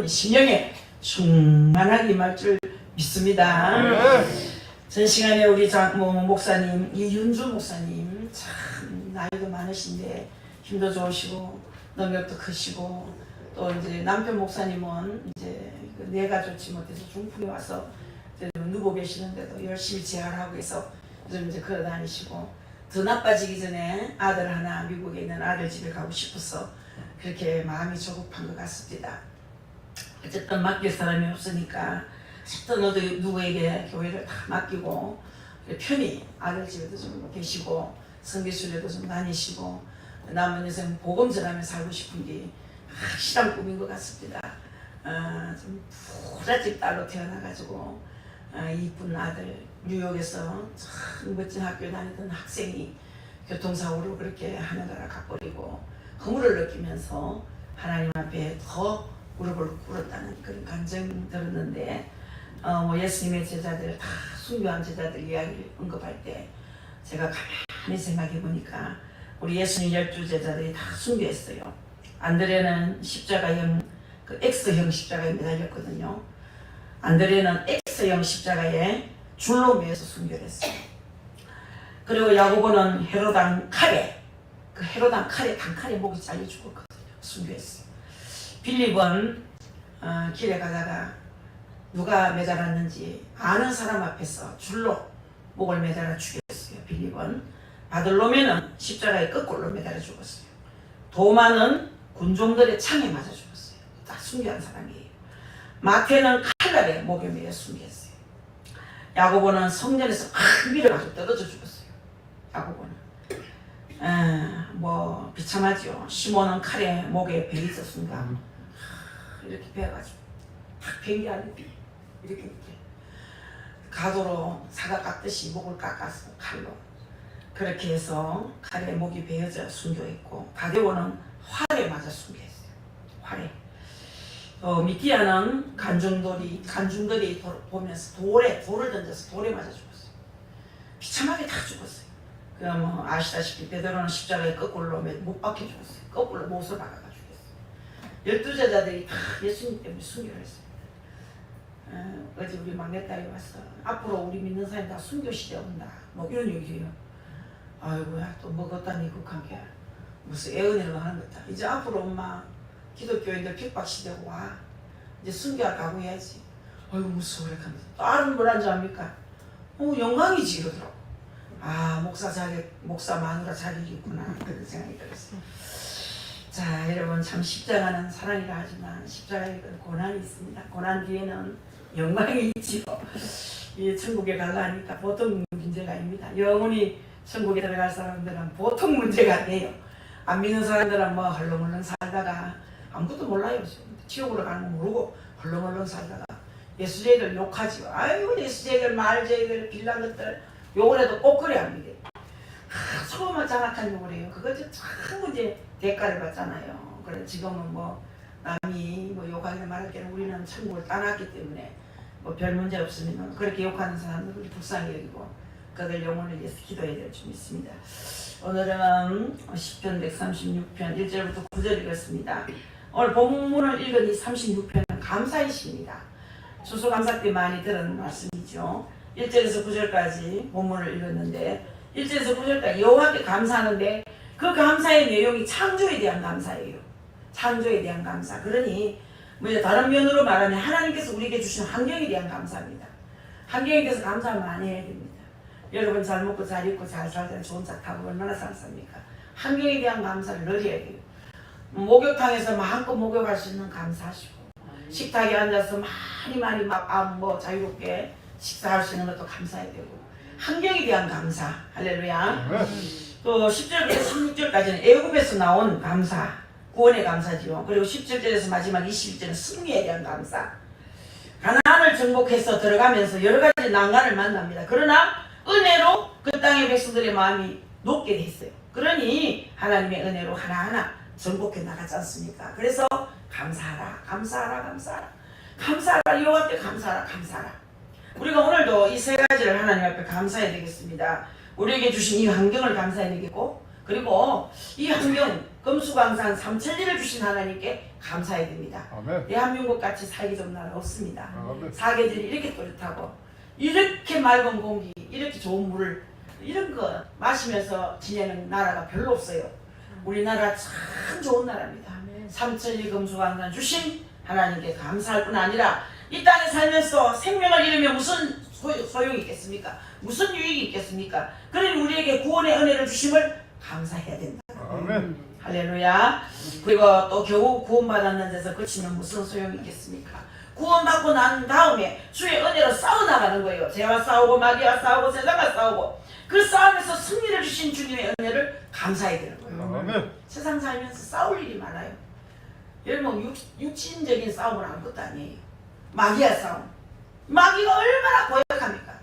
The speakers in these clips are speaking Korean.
여러분이 심령에 충만하게 임할 줄 믿습니다. 전 시간에 우리 목사님 이윤주 목사님 참 나이도 많으신데 힘도 좋으시고 능력도 크시고 또 이제 남편 목사님은 이제 뇌가 좋지 못해서 중풍이 와서 누워 계시는데도 열심히 재활하고 해서 요즘 이제 걸어 다니시고 더 나빠지기 전에 아들 하나 미국에 있는 아들 집에 가고 싶어서 그렇게 마음이 조급한 것 같습니다. 어쨌든 맡길 사람이 없으니까 어쨌든 너도 누구에게 교회를 다 맡기고 편히 아들 집에도 좀 계시고 성교순례도 좀 다니시고 남은 인생 복음 전하며 살고 싶은 게 확실한 꿈인 것 같습니다. 좀 부잣집 딸로 태어나가지고 이쁜 아들 뉴욕에서 참 멋진 학교 다니던 학생이 교통사고로 그렇게 하늘나라 가버리고 허물을 느끼면서 하나님 앞에 더 무릎을 꿇었다는 그런 감정이 들었는데 예수님의 제자들 다 순교한 제자들 이야기를 언급할 때 제가 가만히 생각해 보니까 우리 예수님 12제자들이 다 순교했어요. 안드레는 십자가형 그 X형 십자가에 매달렸거든요. 안드레는 X형 십자가에 줄로 매어서 순교를 했어요. 그리고 야고보는 헤로당 칼에 그 헤로당 칼에 단칼에 목이 잘려 죽었거든요. 순교했어요. 빌립은 길에 가다가 누가 매달았는지 아는 사람 앞에서 줄로 목을 매달아 죽였어요. 빌립은. 바들로메는 십자가에 거꾸로 매달아 죽었어요. 도마는 군종들의 창에 맞아 죽었어요. 다 순교한 사람이에요. 마태는 칼날에 목에 매여 순교했어요. 야고보는 성전에서 큰 밀어가지고 떨어져 죽었어요. 야고보는. 비참하죠. 시몬은 칼에 목에 베어 있었습니다. 이렇게 베어가지고 탁 벤게 아닌 이렇게 가도로 사과 깎듯이 목을 깎아서 칼로 그렇게 해서 칼에 목이 베어져 순교했고 바데오는 활에 맞아 순교했어요. 활에. 미디아는 간중들이 보면서 돌을 던져서 돌에 맞아 죽었어요. 비참하게 다 죽었어요. 그럼 아시다시피 베드로는 십자가에 거꾸로 못 박혀 죽었어요. 거꾸로 못을 박아가 죽였어요. 12제자들이 다 예수님 때문에 순교를 했어요. 어제 우리 막내딸이 왔어. 앞으로 우리 믿는 사람이 다 순교 시대 온다. 뭐 이런 얘기예요. 아이고야 또 먹었다니 극한 게 무슨 애은혜로 하는 거다. 이제 앞으로 엄마 기독교인들 핍박 시대고 와. 이제 순교할 각오해야지. 아이고 무서워 이렇게 하면서 딸은 뭐란 줄 압니까? 영광이지 이러더라고. 목사 마누라 자격이구나 그런 생각이 들었어요. 자 여러분 참 십자가는 사랑이라 하지만 십자가에 고난이 있습니다. 고난 뒤에는 영광이 있지요. 이 천국에 가려니까 보통 문제가 아닙니다. 영원히 천국에 들어갈 사람들은 보통 문제가 아니에요. 안 믿는 사람들은 뭐 헐렁헐렁 살다가 아무것도 몰라요. 지옥으로 가는 거 모르고 헐렁헐렁 살다가 예수제들 욕하지요. 아이고 예수제들 말제들 빌란 것들 욕을 해도 꼭 그래 합니다. 처음에 장악한 욕을 해요. 그것도 참 문제 대가를 받잖아요. 그래 지금은 남이 욕하기나 말할 때는 우리는 천국을 떠났기 때문에 별 문제 없으면 그렇게 욕하는 사람들을 불쌍히 여기고 그들 영혼을 위해서 기도해야 될 줄 믿습니다. 오늘은 시편 136편 1절부터 9절 읽었습니다. 오늘 본문을 읽은 이 36편은 감사의 시입니다. 추수감사 때 많이 들은 말씀이죠. 1절에서 9절까지 본문을 읽었는데 1절에서 9절까지 여호와께 감사하는데 그 감사의 내용이 창조에 대한 감사예요. 창조에 대한 감사. 그러니 다른 면으로 말하면 하나님께서 우리에게 주신 환경에 대한 감사입니다. 환경에 대해서 감사를 많이 해야 됩니다. 여러분 잘 먹고 잘 입고 잘 살자 좋은 차 타고 얼마나 쌀쌀합니까? 환경에 대한 감사를 늘 해야 돼요. 목욕탕에서 마음껏 목욕할 수 있는 감사하시고 식탁에 앉아서 많이 자유롭게 식사할 수 있는 것도 감사해야 되고 환경에 대한 감사 할렐루야. 또 10절부터 16절까지는 애굽에서 나온 감사 구원의 감사지요. 그리고 17절에서 마지막 21절은 승리에 대한 감사. 가나안을 정복해서 들어가면서 여러 가지 난관을 만납니다. 그러나 은혜로 그 땅의 백성들의 마음이 높게 됐어요. 그러니 하나님의 은혜로 하나하나 정복해 나가지 않습니까? 그래서 감사하라 여호와께 감사하라. 우리가 오늘도 이 세 가지를 하나님 앞에 감사해야 되겠습니다. 우리에게 주신 이 환경을 감사해야 되겠고 그리고 이 환경 금수강산 삼천리를 주신 하나님께 감사해야 됩니다. 아멘. 대한민국 같이 살기 좋은 나라 없습니다. 아멘. 사계절이 이렇게 또렷하고 이렇게 맑은 공기, 이렇게 좋은 물을 이런 거 마시면서 지내는 나라가 별로 없어요. 우리나라 참 좋은 나라입니다. 삼천리 금수강산 주신 하나님께 감사할 뿐 아니라 이 땅에 살면서 생명을 잃으면 무슨 소용이 있겠습니까? 무슨 유익이 있겠습니까? 그러니 우리에게 구원의 은혜를 주심을 감사해야 된다. 아멘. 할렐루야. 그리고 또 겨우 구원받았는 데서 그치면 무슨 소용이 있겠습니까? 구원받고 난 다음에 주의 은혜로 싸워나가는 거예요. 죄와 싸우고 마귀와 싸우고 세상과 싸우고 그 싸움에서 승리를 주신 주님의 은혜를 감사해야 되는 거예요. 아멘. 세상 살면서 싸울 일이 많아요. 여러분 육신적인 싸움은 아무것도 아니에요. 마귀와 싸움. 마귀가 얼마나 고약합니까?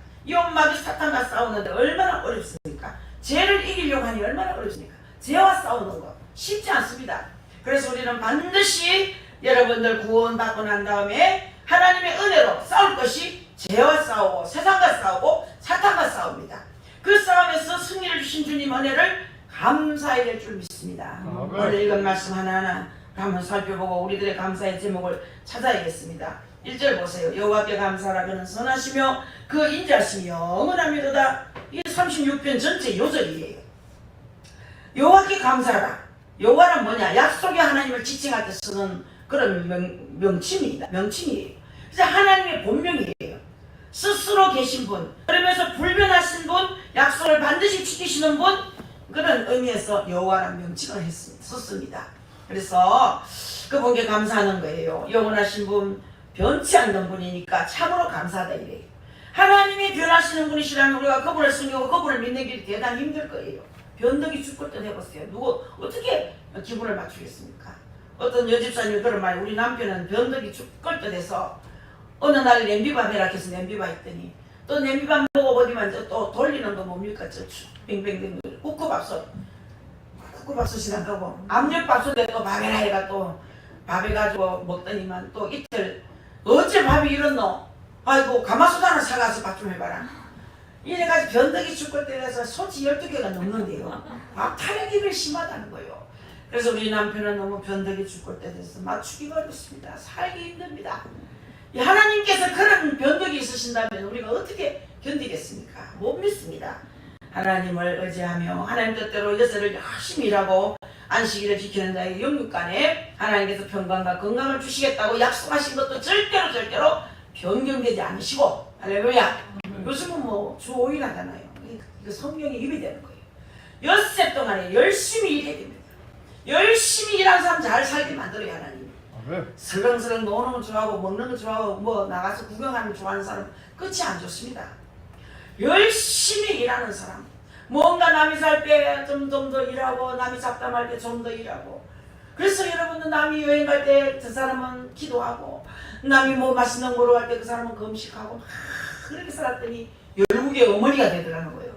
마귀 사탄과 싸우는데 얼마나 어렵습니까? 죄를 이기려고 하니 얼마나 어렵습니까? 죄와 싸우는 거 쉽지 않습니다. 그래서 우리는 반드시 여러분들 구원받고 난 다음에 하나님의 은혜로 싸울 것이 죄와 싸우고 세상과 싸우고 사탄과 싸웁니다. 그 싸움에서 승리를 주신 주님 은혜를 감사해야 될 줄 믿습니다. 아멘. 오늘 읽은 말씀 하나하나 한번 살펴보고 우리들의 감사의 제목을 찾아야겠습니다. 1절 보세요. 여호와께 감사하라. 그는 선하시며 그 인자하심이 영원하미로다. 이게 36편 전체 요절이에요. 여호와께 감사하라. 여호와는 뭐냐? 약속의 하나님을 지칭할 때 쓰는 그런 명칭입니다. 명칭이에요. 그래서 하나님의 본명이에요. 스스로 계신 분, 그러면서 불변하신 분, 약속을 반드시 지키시는 분, 그런 의미에서 여호와라는 명칭을 썼습니다. 그래서 그분께 감사하는 거예요. 영원하신 분, 변치 않는 분이니까 참으로 감사하다 이래요. 하나님이 변하시는 분이시라면 우리가 그분을 섬기고 그분을 믿는 길이 대단히 힘들 거예요. 변덕이 죽을 듯 해보세요. 누구 어떻게 기분을 맞추겠습니까? 어떤 여집사님이 그런 말, 우리 남편은 변덕이 죽을 듯 해서 어느 날 냄비밥 해라 해서 냄비밥 했더니 또 냄비밥 먹어보니만 또 돌리는 거 뭡니까? 저 뱅뱅뱅 국밥솥. 국밥솥이란 거고 압력밥솥에 또 밥해라 해가 또 밥 해가지고 먹더니만 또 이틀 어째 밥이 이렇노? 아이고 가마솥 하나 사가서 밥 좀 해봐라. 이래가지고 변덕이 죽을 때라서 소치 12개가 넘는데요. 밥 타령이 심하다는 거예요. 그래서 우리 남편은 너무 변덕이 죽을 때 돼서 맞추기가 어렵습니다. 살기 힘듭니다. 하나님께서 그런 변덕이 있으신다면 우리가 어떻게 견디겠습니까? 못 믿습니다. 하나님을 의지하며 하나님 뜻대로 여세를 열심히 일하고 안식일을 지키는 자의 영육간에 하나님께서 평강과 건강을 주시겠다고 약속하신 것도 절대로 변경되지 않으시고, 할렐루야. 요즘은 뭐 주 5일 하잖아요. 이거 성경에 입이 되는 거예요. 엿새 동안에 열심히 일해야 됩니다. 열심히 일하는 사람 잘 살게 만들어야 하나님. 슬렁슬렁 노는 거 좋아하고 먹는 거 좋아하고 뭐 나가서 구경하는 거 좋아하는 사람 끝이 안 좋습니다. 열심히 일하는 사람, 뭔가 남이 살 때 좀 더 일하고 남이 잡담할 때 좀 더 일하고. 그래서 여러분들 남이 여행 갈 때 그 사람은 기도하고 남이 뭐 맛있는 거로 갈 때 그 사람은 금식하고 막 그렇게 살았더니 결국에 어머니가 되더라는 거예요.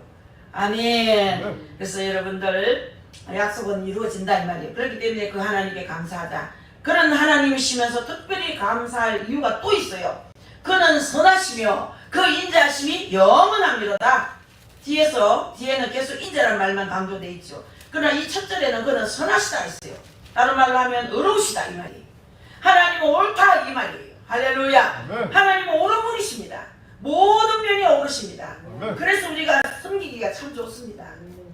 아멘. 그래서 여러분들 약속은 이루어진다 이 말이에요. 그렇기 때문에 그 하나님께 감사하자. 그런 하나님이시면서 특별히 감사할 이유가 또 있어요. 그는 선하시며 그 인자하심이 영원합니다. 뒤에는 계속 인자란 말만 강조되어 있죠. 그러나 이 첫 절에는 그는 선하시다 했어요. 다른 말로 하면 의로우시다 이 말이에요. 하나님은 옳다 이 말이에요. 할렐루야. 아멘. 하나님은 옳은 분이십니다. 모든 면이 옳으십니다. 아멘. 그래서 우리가 섬기기가 참 좋습니다.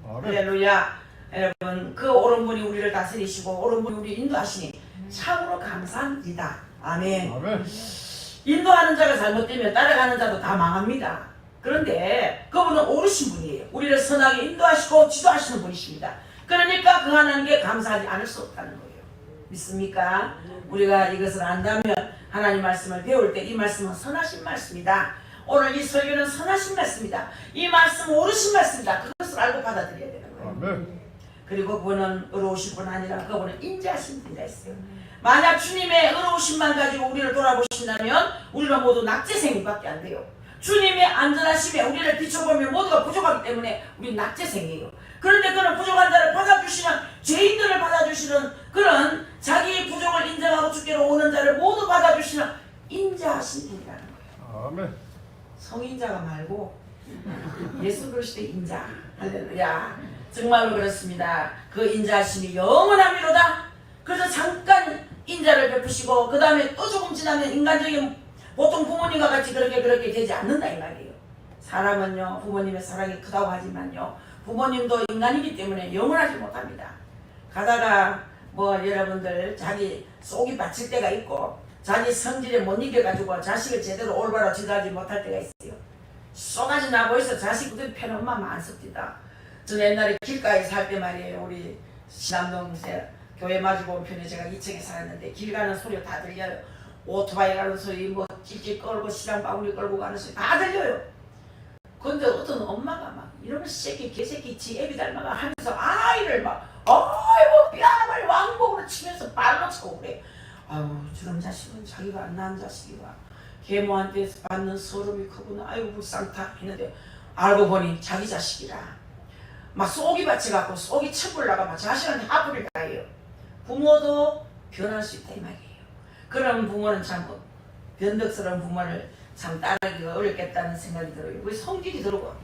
아멘. 할렐루야. 여러분 그 옳은 분이 우리를 다스리시고 옳은 분이 우리 인도하시니 참으로 감사합니다. 아멘. 아멘. 인도하는 자가 잘못되면 따라가는 자도 다 망합니다. 그런데 그분은 옳으신 분이에요. 우리를 선하게 인도하시고 지도하시는 분이십니다. 그러니까 그 하나님께 감사하지 않을 수 없다는 거예요. 믿습니까? 우리가 이것을 안다면 하나님 말씀을 배울 때 이 말씀은 선하신 말씀이다. 오늘 이 설교는 선하신 말씀이다. 이 말씀은 옳으신 말씀이다. 그것을 알고 받아들여야 되는 거예요. 아멘. 그리고 그분은 의로우신 분 아니라 그분은 인자하신 분이라 했어요. 만약 주님의 의로우심만 가지고 우리를 돌아보신다면 우리는 모두 낙제생밖에 안 돼요. 주님의 안전하심에 우리를 비춰보면 모두가 부족하기 때문에 우리는 낙제생이에요. 그런데 그런 부족한 자를 받아주시는, 죄인들을 받아주시는, 그런 자기의 부족을 인정하고 주께로 오는 자를 모두 받아주시는 인자하신 분이라는 거예요. 아멘. 성인자가 말고 예수 그리스도의 인자. 할렐루야. 정말로 그렇습니다. 그 인자하심이 영원함이로다. 그래서 잠깐 인자를 베푸시고 그 다음에 또 조금 지나면 인간적인 보통 부모님과 같이 그렇게 되지 않는다 이 말이에요. 사람은요 부모님의 사랑이 크다고 하지만요 부모님도 인간이기 때문에 영원하지 못합니다. 가다가 뭐 여러분들 자기 속이 받칠 때가 있고 자기 성질에 못 이겨가지고 자식을 제대로 올바로 지도하지 못할 때가 있어요. 쏘가지 나고 있어 자식들 편은 엄마 많습니다. 저는 옛날에 길가에 살 때 말이에요. 우리 신암동 교회 마주보 편에 제가 2층에 살았는데 길 가는 소리가 다 들려요. 오토바이 가는 소리 뭐 찔찔 끌고 시장 바구니 끌고 가는 소리 다 들려요. 근데 어떤 엄마가 막 이런 새끼 개새끼 지 애비 닮아가 하면서 아이를 막 아이고 뺨을 왕복으로 치면서 발로 차고 그래. 아유 저런 자식은 자기가 안 낳은 자식이가 계모한테 받는 서름이 크구나. 아이고 불쌍타 했는데 알고 보니 자기 자식이라 막 속이 받쳐갖고 속이 척을 나가 막 자식한테 화풀이를 가해요. 부모도 변할 수 있다 이 말이에요. 그런 부모는 참 변덕스러운 부모를 참 따르기가 어렵겠다는 생각이 들어요. 왜 성질이 들고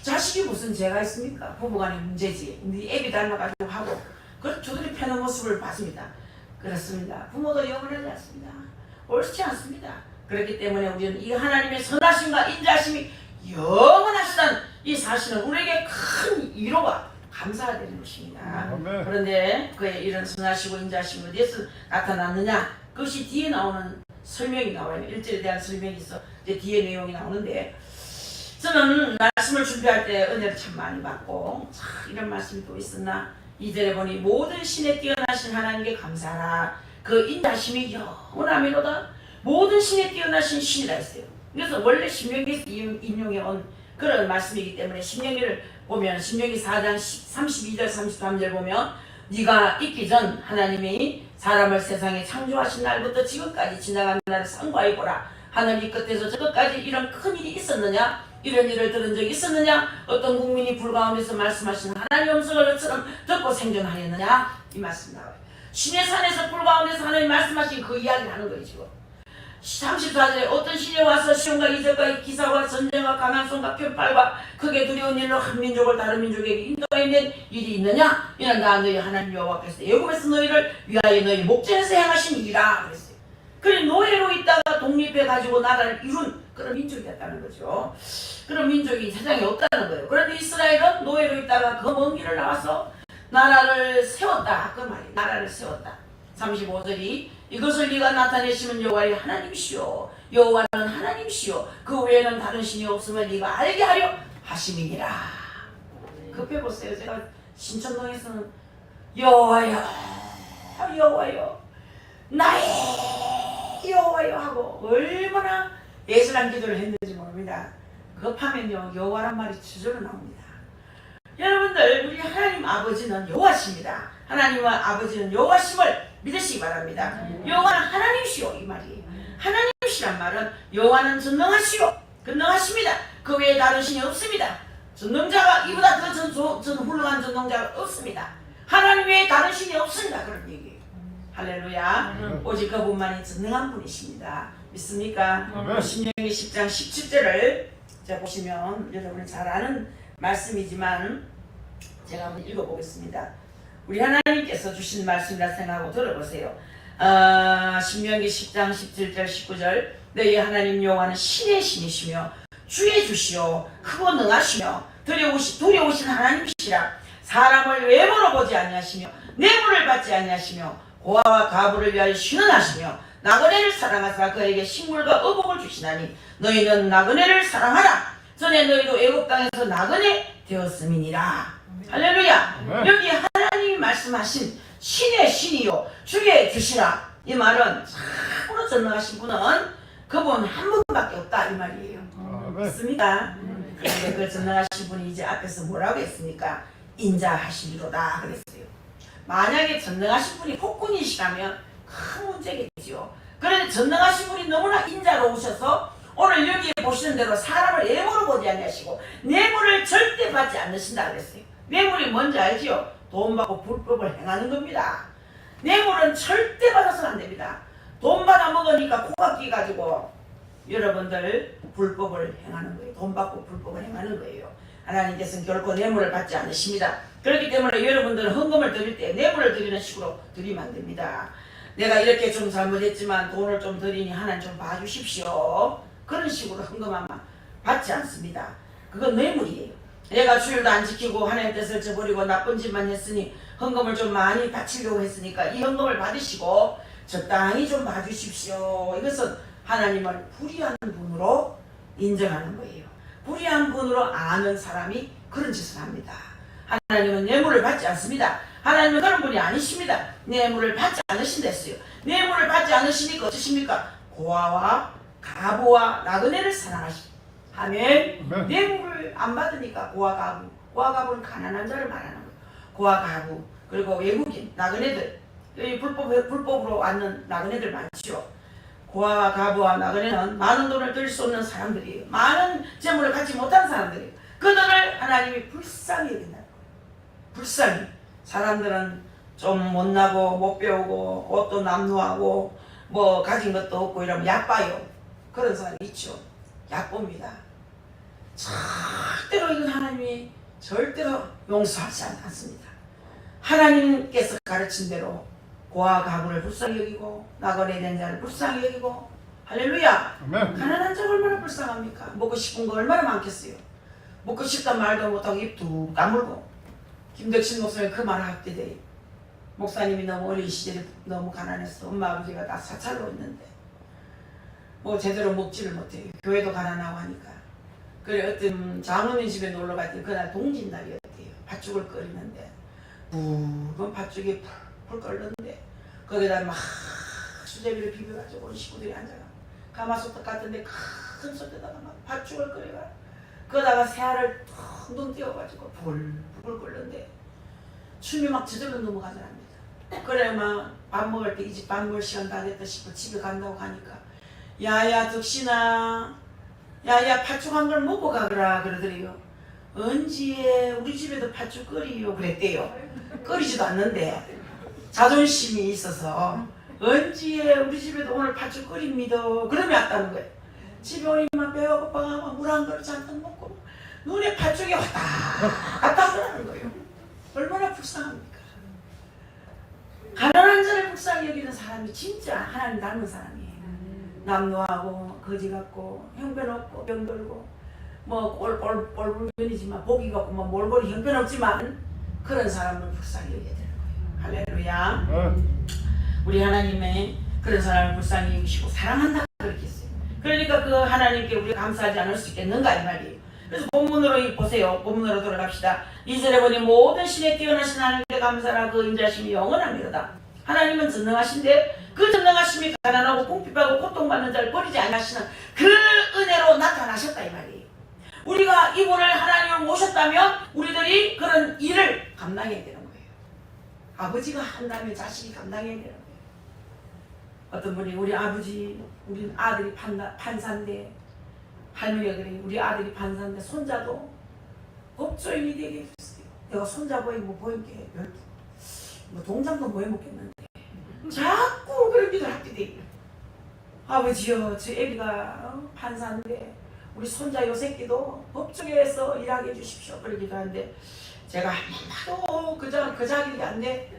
자식이 무슨 죄가 있습니까? 부부간의 문제지. 네 애비 닮아가지고 하고 그런 저들이 패는 모습을 봤습니다. 그렇습니다. 부모도 영원하지 않습니다. 옳지 않습니다. 그렇기 때문에 우리는 이 하나님의 선하심과 인자하심이 영원하시다는 이 사실은 우리에게 큰 위로가 감사가 되는 것입니다. 그런데 그의 이런 선하시고 인자하심이 어디에서 나타났느냐? 그것이 뒤에 나오는 설명이 나와요. 1절에 대한 설명이 있어. 이제 뒤에 내용이 나오는데 저는 말씀을 준비할 때 은혜를 참 많이 받고 이런 말씀이 또 있었나? 2절에 보니 모든 신에 뛰어나신 하나님께 감사하라. 그 인자하심이 영원하미로다. 모든 신에 뛰어나신 신이라 했어요. 그래서 원래 신명기에서 인용해온 그런 말씀이기 때문에 신명기를 보면 신명기 4장 32절 33절 보면 네가 있기 전 하나님이 사람을 세상에 창조하신 날부터 지금까지 지나간 날을 상고하여 보라. 하늘 이 끝에서 저 끝까지 이런 큰 일이 있었느냐? 이런 일을 들은 적이 있었느냐? 어떤 국민이 불 가운데서 말씀하신 하나님의 음성을 너처럼 듣고 생존하였느냐? 이 말씀 나와요. 신의 산에서 불 가운데서 하나님 말씀하신 그 이야기를 하는 거예요 지금. 34절에 어떤 신이 와서 시온과 이적과 기사와 전쟁과 강한 손과 편팔과 크게 두려운 일로 한 민족을 다른 민족에게 인도해낸 일이 있느냐? 이는 나 너희 하나님 여호와께서 애굽에서 너희를 위하여 너희 목전에서 행하신 일이라 그랬어요. 그래 노예로 있다가 독립해가지고 나라를 이룬 그런 민족이 됐다는 거죠. 그런 민족이 세상에 없다는 거예요. 그런데 이스라엘은 노예로 있다가 그 먼 길을 나와서 나라를 세웠다. 그 말이에요. 나라를 세웠다. 35절이 이것을 네가 나타내시면 여호와의 하나님이시오. 여호와는 하나님이시오. 그 외에는 다른 신이 없음을 네가 알게 하려 하심이니라. 급해보세요. 제가 신천동에서는 여호와여 여호와여 나의 여호와여 하고 얼마나 예술한 기도를 했는지 모릅니다. 급하면요 여호와란 말이 저절로 나옵니다. 여러분들 우리 하나님 아버지는 여호와십니다. 하나님과 아버지는 여호와심을 믿으시기 바랍니다. 여호와는 하나님이시오 이 말이에요. 하나님이시란 말은 여호와는 전능하시오 근능하십니다. 그 외에 다른 신이 없습니다. 전능자가 이보다 더 훌륭한 전능자가 없습니다. 하나님 외에 다른 신이 없습니다. 그런 얘기예요. 할렐루야. 오직 그분만이 전능한 분이십니다. 믿습니까? 신명기 10장 17절을 자 보시면 여러분이 잘 아는 말씀이지만 제가 한번 읽어보겠습니다. 우리 하나님께서 주신 말씀이라 생각하고 들어보세요. 신명기 10장 17절 19절 너희 하나님 여호와는 신의 신이시며 주의 주시오 크고 능하시며 두려우신 하나님이시라. 사람을 외모로 보지 아니하시며 뇌물을 받지 아니하시며 고아와 과부를 위하여 신원하시며 나그네를 사랑하사 그에게 식물과 의복을 주시나니 너희는 나그네를 사랑하라. 전에 너희도 애굽 땅에서 나그네 되었음이니라. 할렐루야. 여기 하나님이 말씀하신 신의 신이요 주의 주시라. 이 말은 참으로 전능하신 분은 그분 한 분밖에 없다 이 말이에요. 맞습니다. 그런데 그 전능하신 분이 이제 앞에서 뭐라고 했습니까? 인자하시리로다 그랬어요. 만약에 전능하신 분이 폭군이시라면 큰 문제겠지요. 그런데 전능하신 분이 너무나 인자로우셔서 오늘 여기에 보시는 대로 사람을 애물로 보지 아니하시고 뇌물을 절대 받지 않으신다 그랬어요. 뇌물이 뭔지 알지요? 돈 받고 불법을 행하는 겁니다. 뇌물은 절대 받아서는 안 됩니다. 돈 받아 먹으니까 코가 끼가지고 여러분들 불법을 행하는 거예요. 돈 받고 불법을 행하는 거예요. 하나님께서는 결코 뇌물을 받지 않으십니다. 그렇기 때문에 여러분들은 헌금을 드릴 때 뇌물을 드리는 식으로 드리면 안 됩니다. 내가 이렇게 좀 잘못했지만 돈을 좀 드리니 하나님 좀 봐주십시오. 그런 식으로 헌금하면 받지 않습니다. 그건 뇌물이에요. 내가 주일도 안 지키고 하나님 뜻을 저버리고 나쁜 짓만 했으니 헌금을 좀 많이 바치려고 했으니까 이 헌금을 받으시고 적당히 좀 봐주십시오. 이것은 하나님을 불의한 분으로 인정하는 거예요. 불의한 분으로 아는 사람이 그런 짓을 합니다. 하나님은 뇌물을 받지 않습니다. 하나님은 그런 분이 아니십니다. 뇌물을 받지 않으신댔어요. 뇌물을 받지 않으시니까 어떠십니까? 고아와 가부와 나그네를 사랑하시. 하면 뇌물을 안 받으니까 고아 가부는 가난한 자를 말하는 거예요. 고아 가부 그리고 외국인 나그네들 불법으로 왔는 나그네들 많죠. 고아와 가부와 나그네는 많은 돈을 들 수 없는 사람들이에요. 많은 재물을 갖지 못한 사람들이에요. 그들을 하나님이 불쌍히 여긴다는 거예요. 불쌍히. 사람들은 좀 못나고 못 배우고 옷도 남루하고 뭐 가진 것도 없고 이러면 얕봐요. 그런 사람이 있죠. 얕봅니다. 절대로 이건 하나님이 절대로 용서하지 않습니다. 하나님께서 가르친 대로 고아 가부를 불쌍히 여기고 나그네 된 자를 불쌍히 여기고 할렐루야. 아멘. 가난한 자가 얼마나 불쌍합니까? 먹고 싶은 거 얼마나 많겠어요. 먹고 싶단 말도 못하고 입 뚝 다물고. 김덕신 목사님 그 말을 할 때 목사님이 너무 어린 시절에 너무 가난했어. 엄마 아버지가 다 사찰로 있는데 뭐 제대로 먹지를 못해요. 교회도 가난하고 하니까. 그래 어떤 장로님 집에 놀러 갔더니 그날 동짓날이었대요. 팥죽을 끓이는데 붉은 팥죽이 풀 끓는데 거기다 막 수제비를 비벼가지고 우리 식구들이 앉아가 가마솥 같은데 큰 솥에다가 막 팥죽을 끓여가 거기다가 새알을 텅텅 띄워가지고 불 끓는데 춤이 막 저절로 넘어가더랍니다. 그래 막 밥 먹을 때 이제 밥 먹을 시간 다 됐다 싶어 집에 간다고 가니까 야야 덕신아 야야 팥죽 한 걸 먹고 가거라 그러더래요. 언제 우리 집에도 팥죽 끓이요 그랬대요. 끓이지도 않는데 자존심이 있어서 언제 우리 집에도 오늘 팥죽 끓입니다 그러면 왔다는 거예요. 집에 오니만 배가 고파가 물 한 그릇 잔뜩 먹고 눈에 팥죽이 왔다 갔다 하더라는 거예요. 얼마나 불쌍합니까? 가난한 자를 불쌍히 여기는 사람이 진짜 하나님 닮은 사람이에요. 남노하고 거지 같고 형편없고 병들고 뭐 꼴불견이지만 복이 같고 뭐 몰골이 형편없지만 그런 사람을 불쌍히 여겨야 되는 거예요. 할렐루야. 우리 하나님의 그런 사람을 불쌍히 여기시고 사랑한다 그렇게 했어요. 그러니까 그 하나님께 우리가 감사하지 않을 수 있겠는가 이 말이에요. 그래서 본문으로 보세요. 본문으로 돌아갑시다. 2절에 보니 모든 신에 뛰어나신 하나님께 감사라 그 인자심이 영원합니다. 하나님은 전능하신데 그 전능하심이 가난하고 궁핍하고 고통받는 자를 버리지 않으시는 그 은혜로 나타나셨다 이 말이에요. 우리가 이분을 하나님을 모셨다면 우리들이 그런 일을 감당해야 되는 거예요. 아버지가 한다면 자식이 감당해야 되는 거예요. 어떤 분이 우리 아버지, 우리 아들이 판사인데 할머니가 그래 우리 아들이 판사인데 손자도 법조인이 되게 했어요. 내가 손자 보이고 뭐 보인 게 뭐 동장도 뭐 해먹겠는데 자꾸 그런 일을 하게 돼. 아버지요 저 애기가 판사인데 우리 손자 요 새끼도 법정에서 일하게 해주십시오 그러기도 하는데 제가 한 번 봐도 그 자격이 안 돼.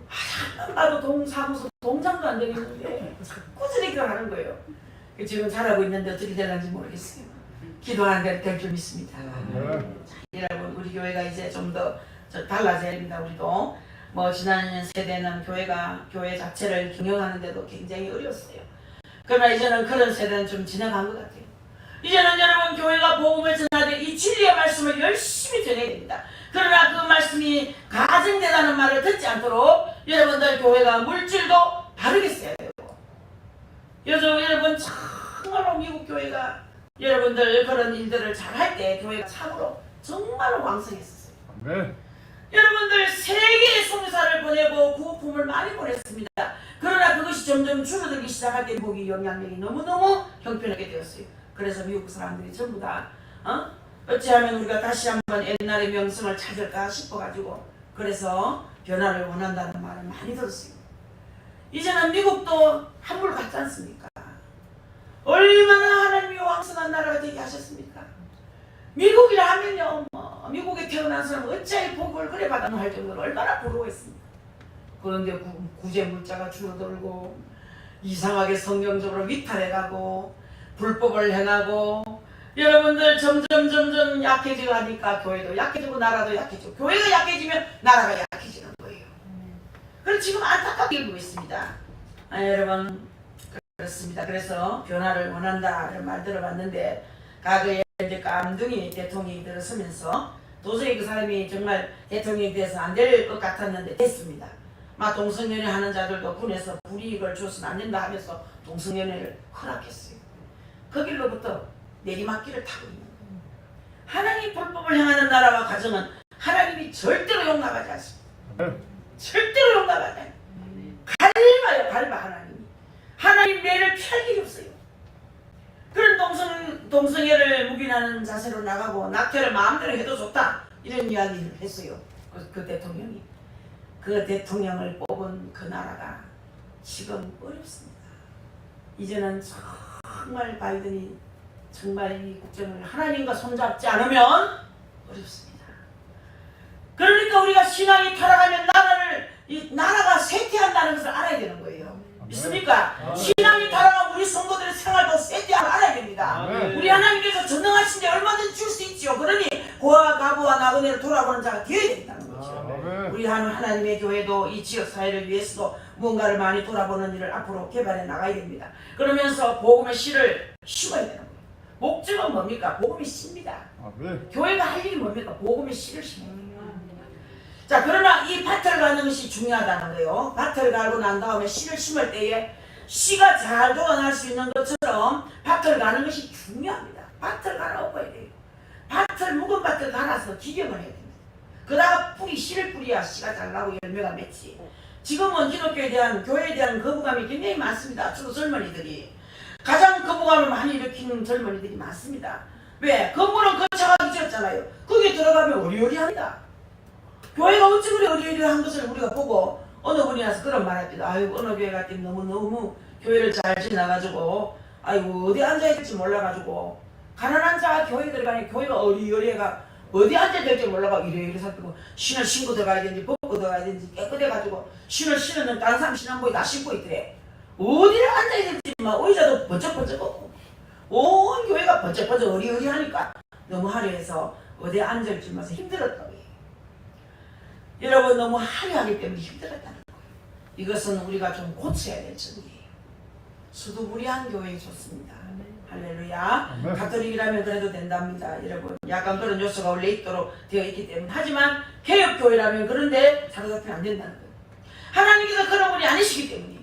한 번 봐도 사무소 동장도 안 되겠는데 자꾸 저렇게 하는 거예요. 지금 잘하고 있는데 어떻게 될는지 모르겠어요. 기도하는 대로 될 줄 믿습니다. 여러분 우리 교회가 이제 좀 더 달라져야 됩니다. 우리도 뭐 지난 세대는 교회 자체를 경영하는데도 굉장히 어려웠어요. 그러나 이제는 그런 세대는 좀 지나간 것 같아요. 이제는 여러분 교회가 복음을 전하되 이 진리의 말씀을 열심히 전해야 됩니다. 그러나 그 말씀이 가증되다는 말을 듣지 않도록 여러분들 교회가 물질도 바르게 써야 되고 요즘 여러분 정말로 미국 교회가 여러분들 그런 일들을 잘할 때 교회가 참으로 정말로 왕성했었어요. 네. 여러분들 세계에 선교사를 보내고 구호품을 많이 보냈습니다. 그러나 그것이 점점 줄어들기 시작할 때 미국이 영향력이 너무너무 형편하게 되었어요. 그래서 미국 사람들이 전부 다 어찌하면 우리가 다시 한번 옛날의 명성을 찾을까 싶어가지고 그래서 변화를 원한다는 말을 많이 들었어요. 이제는 미국도 한물 같지 않습니까? 얼마나 하나님이 왕성한 나라가 되게 하셨습니까? 미국이라 하면요, 미국에 태어난 사람은 어찌하여 복을 그래 받았나 할 정도로 얼마나 부러워했습니다. 그런데 구제 물자가 줄어들고 이상하게 성경적으로 위탈해가고 불법을 행하고 여러분들 점점 약해지고 하니까 교회도 약해지고 나라도 약해지고 교회가 약해지면 나라가 약해지는 거예요. 그래서 지금 안타깝게 일고 있습니다. 여러분 그렇습니다. 그래서 변화를 원한다 이런 말 들어봤는데 과거에 이제 깜둥이 대통령이 들어서면서 도저히 그 사람이 정말 대통령이 돼서 안 될 것 같았는데 됐습니다. 막 동성연애 하는 자들도 군에서 불이익을 줘서는 안 된다 하면서 동성연애를 허락했어요. 그 길로부터 내리막길을 타고 있는 거예요. 하나님 불법을 행하는 나라와 가정은 하나님이 절대로 용납하지 않습니다. 절대로 용납하지 않아요. 밟아 하나님이. 하나님 매를 피할 길이 없어요. 그런 동성애를 묵인하는 자세로 나가고 낙태를 마음대로 해도 좋다 이런 이야기를 했어요. 그 대통령이. 그 대통령을 뽑은 그 나라가 지금 어렵습니다. 이제는 정말 바이든이 정말 이 국정을 하나님과 손잡지 않으면 어렵습니다. 그러니까 우리가 신앙이 타락하면 나라가 쇠퇴한다는 것을 알아야 되는 거예요. 믿습니까? 신앙이 타락하면 우리 성도들의 생활도 쇠퇴함을 알아야 됩니다. 우리 하나님께서 전능하신 데 얼마든지 줄 수 있죠. 그러니 고아 가부와 나그네를 돌아보는 자가 되어야 된다는 거죠. 우리 하나님의 교회도 이 지역 사회를 위해서도 뭔가를 많이 돌아보는 일을 앞으로 개발해 나가야 됩니다. 그러면서 복음의 씨를 심어야 되는 거예요. 목적은 뭡니까? 복음의 씨입니다. 교회가 할 일이 뭡니까? 복음의 씨를 심어야 됩니다. 자, 그러나 이 밭을 가는 것이 중요하다는 거예요. 밭을 갈고 난 다음에 씨를 심을 때에 씨가 잘 자라날 수 있는 것처럼 밭을 가는 것이 중요합니다. 밭을 갈아 엎어야 돼요. 묵은 밭을 갈아서 기경을 해야 됩니다. 그러다가 씨를 뿌려야 씨가 잘 나고 열매가 맺지. 지금은 기독교에 대한 교회에 대한 거부감이 굉장히 많습니다. 주로 젊은이들이. 가장 거부감을 많이 일으키는 젊은이들이 많습니다. 왜? 건물은 거창하게 지었잖아요. 거기에 들어가면 어리어리합니다. 교회가 어찌 그리 어리어리한 것을 우리가 보고 어느 분이 와서 그런 말 합니다. 아이고 어느 교회 갔더니 너무 교회를 잘 지나가지고 아이고 어디 앉아야 될지 몰라가지고 가난한 자가 교회 들어가니 교회가 어리어리해가 어디 앉아야 될지 몰라가 이래이래 살피고 신을 신고 들어가야 되는지 벗고 들어가야 되는지 깨끗해가지고 신을 신으면 다른 사람 신 안 보이 다 신고 있더래. 어디를 앉아야 될지 막 의자도 번쩍번쩍 없고 온 교회가 번쩍번쩍 어리어리하니까 너무 화려해서 어디에 앉을지 몰라서 힘들었다고 해요. 여러분 너무 화려하기 때문에 힘들었다는 거예요. 이것은 우리가 좀 고쳐야 될 점이에요. 수두부리한 교회 좋습니다. 할렐루야. 가톨릭이라면 그래도 된답니다. 여러분 약간 그런 요소가 원래 있도록 되어 있기 때문에. 하지만 개혁교회라면 그런데 사로잡히면 안 된다는 거예요. 하나님께서 그런 분이 아니시기 때문이에요.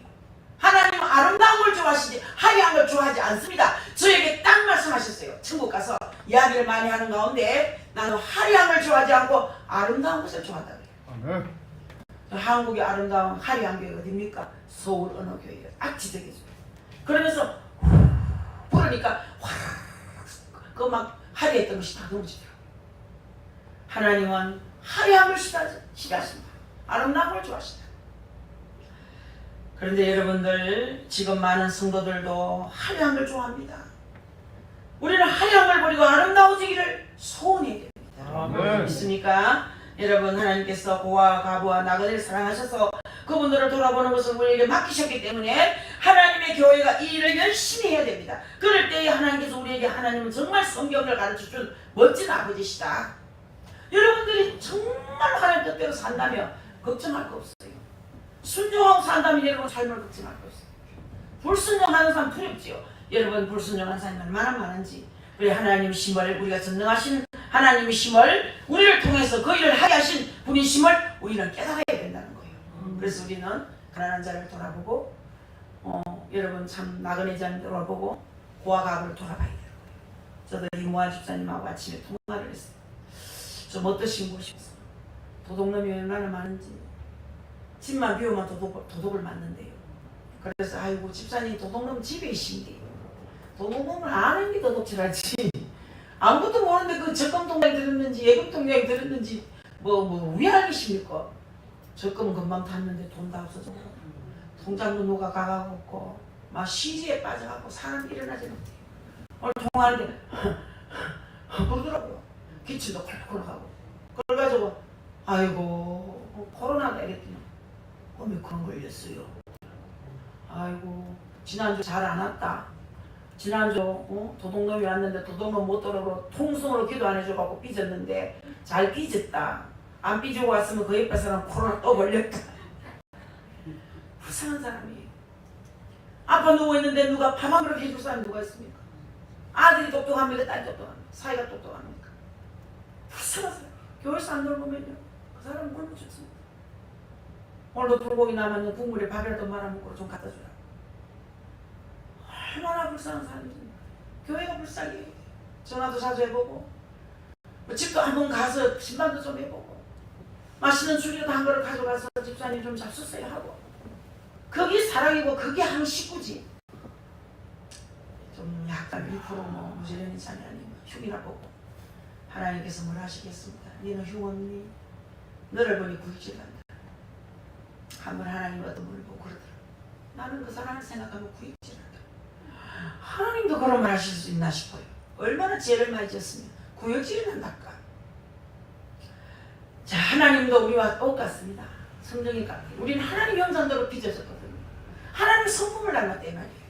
하나님은 아름다운 걸 좋아하시지 화려한 걸 좋아하지 않습니다. 저에게 딱 말씀하셨어요. 천국 가서 이야기를 많이 하는 가운데 나는 화려한 걸 좋아하지 않고 아름다운 것을 좋아한다 그래요. 한국의 아름다운 화려한 교회가 어딥니까? 서울 어느 교회가 악지대교죠. 그러면서 그러니까 그 막 화려했던 것이 다 넘어지더라고요. 하나님은 화려한 걸 싫어하십니다. 아름다운 걸 좋아하시다. 그런데 여러분들 지금 많은 성도들도 화려한 걸 좋아합니다. 우리는 화려한 걸 버리고 아름다워지기를 소원해야 됩니다. 믿습니까? 여러분 하나님께서 고아 가부와 나그네를 사랑하셔서 그분들을 돌아보는 것을 우리에게 맡기셨기 때문에 하나님의 교회가 이 일을 열심히 해야 됩니다. 그럴 때에 하나님께서 우리에게 하나님은 정말 성경을 가르쳐준 멋진 아버지시다. 여러분들이 정말 하나님 뜻대로 산다면 걱정할 거 없어요. 순종하고 산다면 여러분 삶을 걱정할 거 없어요. 불순종하는 사람 두렵지요. 여러분 불순종하는 사람이 얼마나 많은지. 우리 하나님 심을 우리가 전능하신 하나님의 심을 우리를 통해서 그 일을 하게 하신 분의 심을 우리는 깨달아야 된다는 거예요. 그래서 우리는 가난한 자를 돌아보고 여러분 참 나그네 자를 돌아보고 고아 가부를 돌아봐야 되는 거예요. 저도 이모아 집사님하고 아침에 통화를 했어요. 좀 어떠신 곳이었어요? 도둑놈이 얼마나 많은지. 집만 비우면 도둑을 맞는데요. 그래서 아이고 집사님 도둑놈 집에 있신대요. 도둑놈을 아는 게 도둑질하지. 아무것도 모르는데 그 적금 통장이 들었는지 예금 통장이 들었는지 뭐 왜 알겠습니까? 적금은 금방 탔는데 돈 다 없어져. 통장도 누가 가가고 막 시리에 빠져갖고 사람 일어나지 못해요. 오늘 통화하는데 그러더라고요. 기침도 콜콜 하고. 그래가지고 아이고 코로나다 이랬더니 오미크론 걸렸어요. 아이고 지난주 잘 안 왔다. 지난주 도둑놈이 왔는데 도둑놈 못 돌아오고 통성으로 기도 안 해줘갖고 삐졌는데 잘 삐졌다. 안 삐지고 왔으면 그 옆에 사람 코로나 또 걸렸다. 불쌍한 사람이에요. 아빠 누워있는데 누가 밥 한 그릇 해줄 사람이 누가 있습니까? 아들이 똑똑합니까? 딸이 똑똑합니까? 사이가 똑똑합니까? 불쌍한 사람. 교회에서 안 놀보면요 그 사람은 굶어 죽습니다. 오늘도 불고기 남았는 국물에 밥이라도 말아먹고 좀 갖다 주라. 얼마나 불쌍한 사람입니까? 교회가 불쌍해. 전화도 자주 해보고 집도 한번 가서 신방도 좀 해보고 맛있는 죽이라도 한 그릇 가져가서 집사님 좀 잡수세요 하고. 그게 사랑이고 그게 한 식구지. 좀 약간 2% 무지련히 자녀 아니면 흉이나 보고 하나님께서 뭘 하시겠습니까? 너는 흉언니 너를 보니 구익질한다. 한번 하나님 어떤 분을 보고 그러더라. 나는 그 사람을 생각하면 구익질한다. 하나님도 그런 말 하실 수 있나 싶어요. 얼마나 죄를 많이 졌으면 구역질이 난다까. 자, 하나님도 우리와 똑같습니다. 성령이 같아요. 우리는 하나님 형상대로 빚어졌거든요. 하나님 성품을 닮았단 말이에요.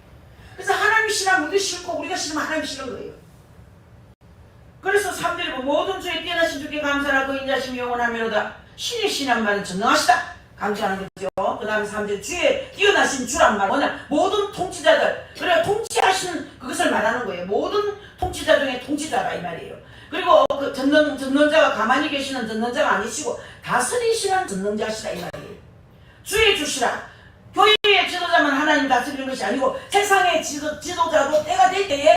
그래서 하나님 싫으면 우리도 싫고 우리가 싫으면 하나님 싫은 거예요. 그래서 3절에 모든 주에 뛰어나신 주께 감사하라. 그 인자심이 영원하며로다. 신의 신한 말은 전능하시다. 감사하는 거죠. 그 다음에 3절 주에 뛰어나신 주란 말 뭐냐? 모든 통치자들. 그래 통치하시는 그것을 말하는 거예요. 모든 통치자 중에 통치자라 이 말이에요. 그리고 그 전능자가 가만히 계시는 전능자가 아니시고 다스리시는 전능자시라 이 말이에요. 주의 주시라. 교회의 지도자만 하나님 다스리는 것이 아니고 세상의 지도자도 때가 될 때에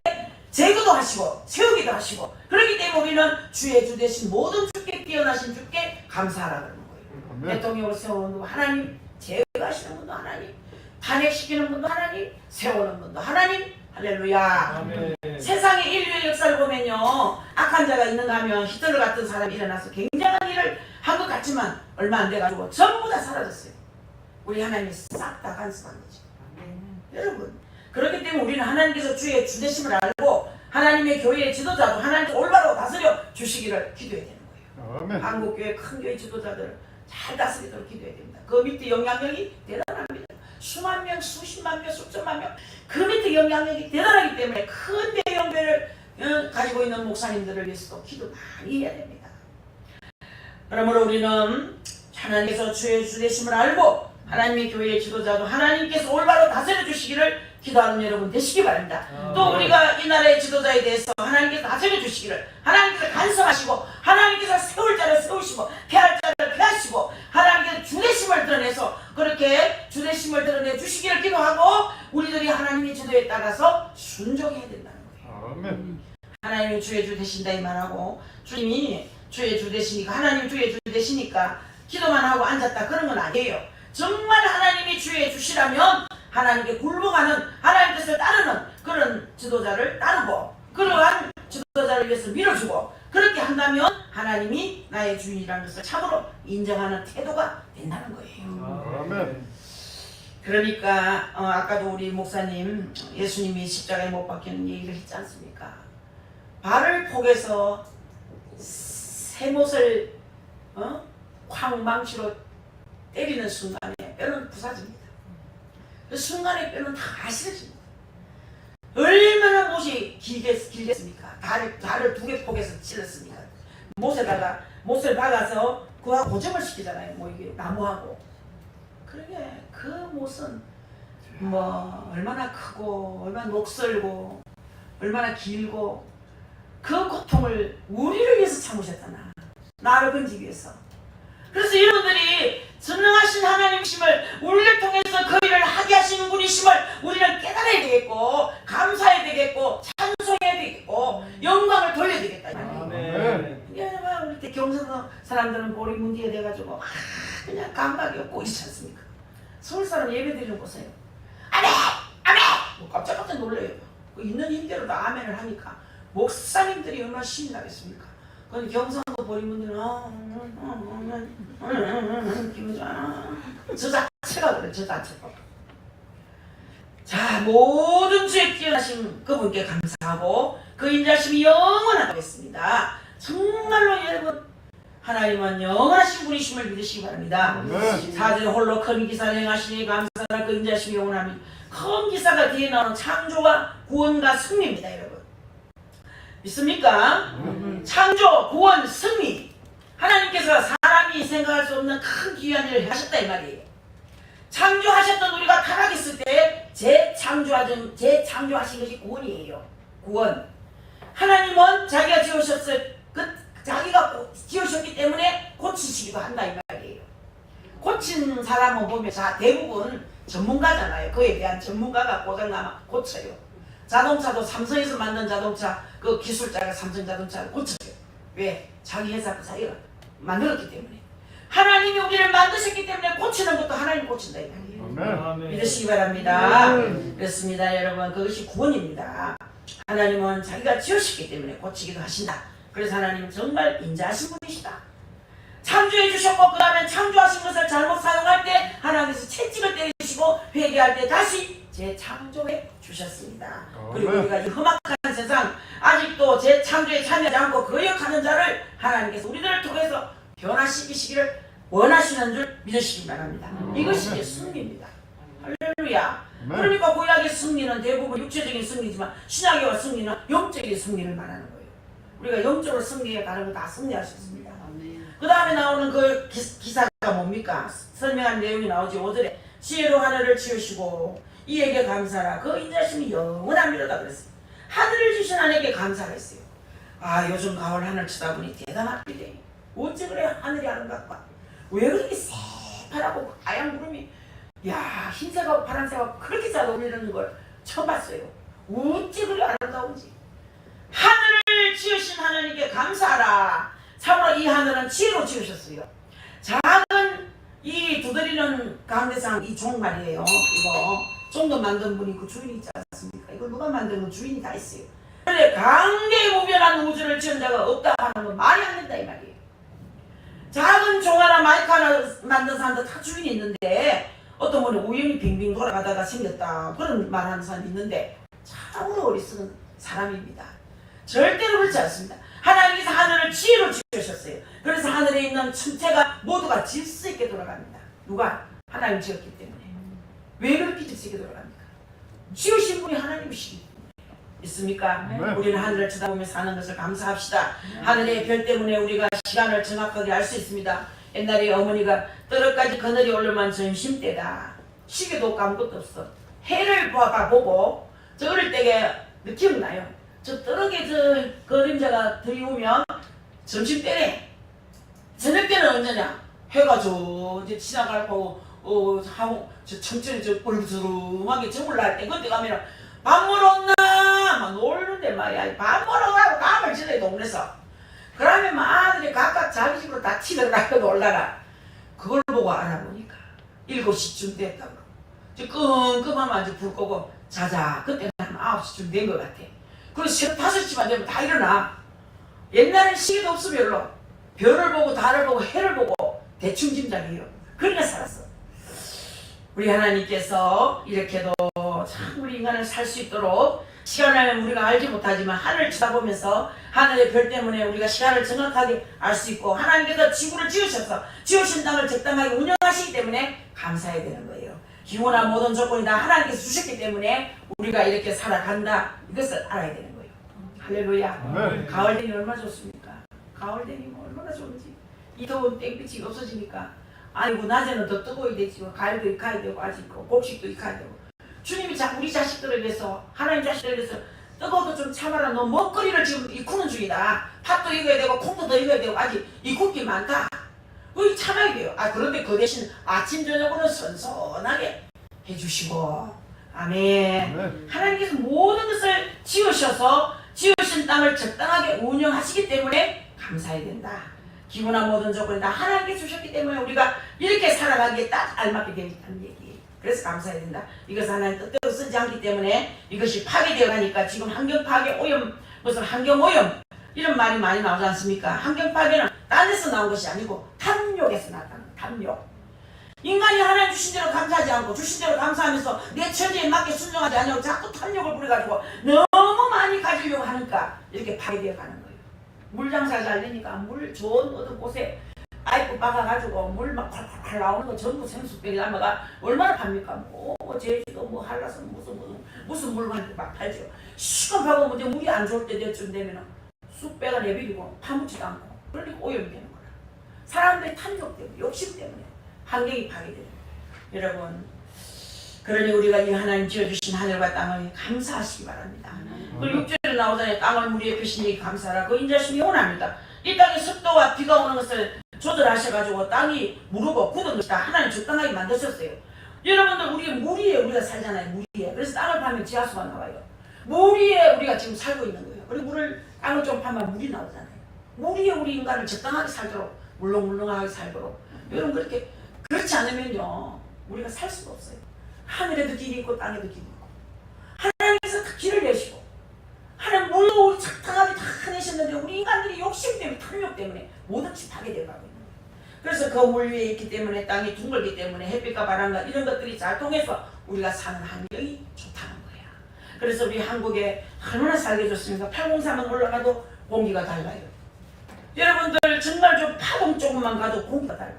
제거도 하시고 세우기도 하시고 그렇기 때문에 우리는 주의 주 되신 모든 주께 뛰어나신 주께 감사하라 그러는 거예요. 대통령을 세우는 분도 하나님, 제거하시는 분도 하나님, 탄핵시키는 분도 하나님, 세우는 분도 하나님. 할렐루야. 아멘. 세상의 인류의 역사를 보면요 악한 자가 있는가 하면 히틀러 같은 사람이 일어나서 굉장한 일을 한 것 같지만 얼마 안 돼가지고 전부 다 사라졌어요. 우리 하나님이 싹 다 간섭한 거죠. 여러분 그렇기 때문에 우리는 하나님께서 주의 주되심을 알고 하나님의 교회의 지도자도 하나님께서 올바로 다스려 주시기를 기도해야 되는 거예요. 아멘. 한국교회 큰 교회 지도자들 잘 다스리도록 기도해야 됩니다. 그 밑에 영향력이 대단합니다. 수만 명, 수십만 명, 수천만 명 그 밑에 영향력이 대단하기 때문에 큰 대형교회를 가지고 있는 목사님들을 위해서도 기도 많이 해야 됩니다. 그러므로 우리는 하나님께서 주의 주되심을 알고 하나님의 교회의 지도자도 하나님께서 올바로 다스려 주시기를 기도하는 여러분 되시기 바랍니다. 또 우리가 이 나라의 지도자에 대해서 하나님께서 다스려 주시기를 하나님께서 간섭하시고 하나님께서 세울 자를 세우시고 폐할 자를 폐하시고 하나님께서 주되심을 드러내서 그렇게 주되심을 드러내 주시기를 기도하고 우리들이 하나님의 지도에 따라서 순종해야 된다는 거예요. 아멘. 하나님이 주의 주 되신다 이 말하고 주님이 주의 주 되시니까 하나님 주의 주 되시니까 기도만 하고 앉았다 그런 건 아니에요. 정말 하나님이 주의 주시라면 하나님께 굴복하는 하나님께서 따르는 그런 지도자를 따르고 그러한 지도자를 위해서 밀어주고 그렇게 한다면 하나님이 나의 주인이라는 것을 참으로 인정하는 태도가 된다는 거예요. 아멘. 그러니까 아까도 우리 목사님 예수님이 십자가에 못 박히는 얘기를 했지 않습니까? 발을 포개서 새못을 쾅망치로 때리는 순간에 뼈는 부사집니다. 그 순간에 뼈는 다 시려집니다. 얼마나 못이 길겠습니까? 다리를 2개 포개서 찔렀습니까? 못을 박아서 그하고 고정을 시키잖아요. 뭐 이게 나무하고. 그러게 그 못은 뭐 얼마나 크고 얼마나 녹슬고 얼마나 길고 그 고통을 우리를 위해서 참으셨잖아. 나를 건지기 위해서. 그래서 여러분들이 전능하신 하나님이심을 우리를 통해서 그 일을 하게 하시는 분이심을 우리는 깨달아야 되겠고 감사해야 되겠고 찬송해야 되겠고 영광을 돌려야 되겠다. 아멘. 우리 때 경상도 사람들은 보리 문디에 돼가지고 그냥 감각이 없고 있지 않습니까? 서울 사람 예배 드리는 거 보세요. 아멘! 아멘! 뭐 깜짝깜짝 놀래요. 있는 힘대로 다 아멘을 하니까 목사님들이 얼마나 신이 나겠습니까? 그건 경상도 보리분들은 기분 좋아. 저 자체가 그래. 저 자체가. 자, 모든 주에 뛰어나신 그분께 감사하고 그 인자심이 영원하겠습니다. 정말로 여러분 하나님은 영원하신 분이심을 믿으시기 바랍니다. 사제 홀로 큰 기사를 행하시니 감사하라. 그 인자심이 영원하니 큰 기사가 뒤에 나오는 창조와 구원과 승리입니다. 여러분 믿습니까? 창조, 구원, 승리. 하나님께서 사람이 생각할 수 없는 큰 귀한 일을 하셨다 이 말이에요. 창조하셨던 우리가 타락했을 때 재창조하신 것이 구원이에요. 구원. 하나님은 자기가 자기가 지으셨기 때문에 고치시기도 한다 이 말이에요. 고친 사람은 보면 대부분 전문가잖아요. 그에 대한 전문가가 고장나면 고쳐요. 자동차도 삼성에서 만든 자동차 그 기술자가 삼성 자동차를 고쳐요. 왜? 자기 회사 자기가 만들었기 때문에. 하나님이 우리를 만드셨기 때문에 고치는 것도 하나님 고친다 이 말이에요. 믿으시기 바랍니다. 그렇습니다 여러분. 그것이 구원입니다. 하나님은 자기가 지으셨기 때문에 고치기도 하신다. 그래서 하나님은 정말 인자하신 분이시다. 창조해 주셨고 그 다음에 창조하신 것을 잘못 사용할 때 하나님께서 채찍을 때리시고 회개할 때 다시 재창조해 주셨습니다. 그리고 우리가 이 험악한 세상 아직도 재창조에 참여하지 않고 거역하는 자를 하나님께서 우리들을 통해서 변화시키시기를 원하시는 줄 믿으시기 바랍니다. 이것이 승리입니다. 할렐루야. 그러니까 구약의 승리는 대부분 육체적인 승리지만 신약의 승리는 영적인 승리를 말하는 거예요. 우리가 영적으로 승리해 가는 거 다 승리할 수 있습니다. 그 다음에 나오는 그 기사가 뭡니까? 설명한 내용이 나오지. 5절에 지혜로 하늘을 지으시고 이에게 감사라. 그 인자심이 영원합니다 그랬어요. 하늘을 주신 하나님께 감사를 했어요. 아 요즘 가을 하늘 쳐다보니 대단한 일이에요. 어째 그래 하늘이 아름답다. 왜 그렇게 새파랗고 하얀 구름이 야 흰색하고 파란색하고 그렇게 잘 어울리는 걸 처음 봤어요. 어째 그래 아름다운지. 하늘을 지으신 하나님께 감사하라. 참으로 이 하늘은 지혜로 지으셨어요. 작은 이 두드리는 가운데상 이 종 말이에요. 이거 종도 만든 분이 그 주인이 있지 않습니까? 이걸 누가 만든 건 주인이 다 있어요. 그런데 강대무변한 우주를 지은 자가 없다 하는 건 말이 안 된다 이 말이에요. 작은 종 하나 마이크 하나 만든 사람도 다 주인이 있는데 어떤 분이 우연히 빙빙 돌아가다가 생겼다 그런 말하는 사람이 있는데 참으로 어리석은 사람입니다. 절대로 그렇지 않습니다. 하나님께서 하늘을 지혜로 지으셨어요. 그래서 하늘에 있는 천체가 모두가 질서 있게 돌아갑니다. 누가? 하나님 지었기 때문에. 왜 그렇게 질서 있게 돌아갑니까? 지으신 분이 하나님이시기 때문에. 있습니까? 우리는 하늘을 쳐다보며 사는 것을 감사합시다. 하늘의 별 때문에 우리가 시간을 정확하게 알 수 있습니다. 옛날에 어머니가 떨어까지 그늘이 오르면 점심때다. 시계도 없고 아무것도 없어. 해를 보고 저 어릴 때에 기억나요. 저 떨어게 저 그림자가 들이오면 점심때네. 저녁때는 언제냐? 해가 저 이제 지나가고 저 천천히 저 뿔부스름하게 저물 날 때 그때 가면 밥 먹으러 온나 막 놀는데 말이야. 밥 먹으러 가고 감을 지내 동네에서. 그러면 막 아들이 각각 자기 집으로 다 치들어가고 놀다가 그걸 보고 알아보니까 7시쯤 됐다고. 저 끔끔하면 이제 불 끄고 자자. 그때는 한 9시쯤 된 것 같아. 그리고 5시만 되면 다 일어나. 옛날엔 시계도 없어 별로. 별을 보고 달을 보고 해를 보고 대충 짐작해요. 그러니까 살았어. 우리 하나님께서 이렇게도 참 우리 인간을 살 수 있도록 시간을 우리가 알지 못하지만 하늘을 쳐다보면서 하늘의 별 때문에 우리가 시간을 정확하게 알 수 있고 하나님께서 지구를 지으셔서 지으신 땅을 적당하게 운영하시기 때문에 감사해야 되는 거예요. 기후나 모든 조건이 다 하나님께서 주셨기 때문에 우리가 이렇게 살아간다. 이것을 알아야 되는 거예요. 할렐루야. 가을 되니 얼마나 좋습니까? 가을 되니 얼마나 좋은지. 이 더운 땡빛이 없어지니까 아이고 낮에는 더 뜨거워야 되지. 과일도 익어야 되고 아직 곡식도 익어야 되고. 주님이 우리 자식들을 위해서 하나님 자식들을 위해서 뜨거워도 좀 참아라. 너 먹거리를 지금 익히는 중이다. 팥도 익어야 되고 콩도 더 익어야 되고 아직 익을 게 많다. 그거 참아야 돼요. 그런데 그 대신 아침 저녁으로는 선선하게 해주시고 아멘. 하나님께서 모든 것을 지으셔서 지으신 땅을 적당하게 운영하시기 때문에 감사해야 된다. 기후나 모든 조건이 다 하나님께 주셨기 때문에 우리가 이렇게 살아가기에 딱 알맞게 되었다는 얘기예요. 그래서 감사해야 된다. 이것을 하나님 뜻대로 쓰지 않기 때문에 이것이 파괴되어 가니까 지금 환경 파괴 오염 무슨 환경 오염 이런 말이 많이 나오지 않습니까? 환경 파괴는 딴 데서 나온 것이 아니고 탐욕에서 나타나는 탐욕. 인간이 하나님 주신 대로 감사하지 않고 주신 대로 감사하면서 내 천지에 맞게 순종하지 않냐고 자꾸 탐욕을 부려가지고 너무 많이 가지려고 하니까 이렇게 파괴되어 가는 거예요. 물 장사 잘 되니까 물 좋은 어떤 곳에 파이프 박아가지고 물 막 콸콸콸 나오는 거 전부 생수병에 담아가 얼마나 팝니까? 뭐 제주도 뭐 한라산 무슨 물만 막 팔죠. 시급하고 이제 물이 안 좋을 때쯤 되면은 쑥배가 내비리고 파묻지도 않고 그러니까 오염이 되는 거야. 사람들의 탐욕 때문에 욕심 때문에 환경이 파괴돼요. 여러분 그러니 우리가 이 하나님 지어주신 하늘과 땅을 감사하시기 바랍니다. 그리고 6절에 나오잖아요. 땅을 무리에 펴시니 감사하라. 그 인자심이 원합니다. 이 땅의 습도와 비가 오는 것을 조절하셔가지고 땅이 무르고 굳은 것이다. 하나님 적당하게 만드셨어요. 여러분들 우리 물 위에 우리가 살잖아요. 물 위에. 그래서 땅을 파면 지하수가 나와요. 물 위에 우리가 지금 살고 있는 거예요. 그리고 땅을 좀 파면 물이 나오잖아요. 물 위에 우리 인간을 적당하게 살도록 물렁물렁하게 살도록 여러분 그렇지 않으면요 우리가 살 수가 없어요. 하늘에도 길이 있고 땅에도 길이 있고 하나님께서 다 길을 내시고 하나님 물로 우리 적당하게 다 내셨는데 우리 인간들이 욕심 때문에 탐욕 때문에 뭐든지 파괴되어가고 있는 거예요. 그래서 그 물 위에 있기 때문에 땅이 둥글기 때문에 햇빛과 바람과 이런 것들이 잘 통해서 우리가 사는 환경이 좋다는 거야. 그래서 우리 한국에 얼마나 살기 좋습니까? 803은 올라가도 공기가 달라요. 여러분들 정말 좀 파동 조금만 가도 공기가 달라.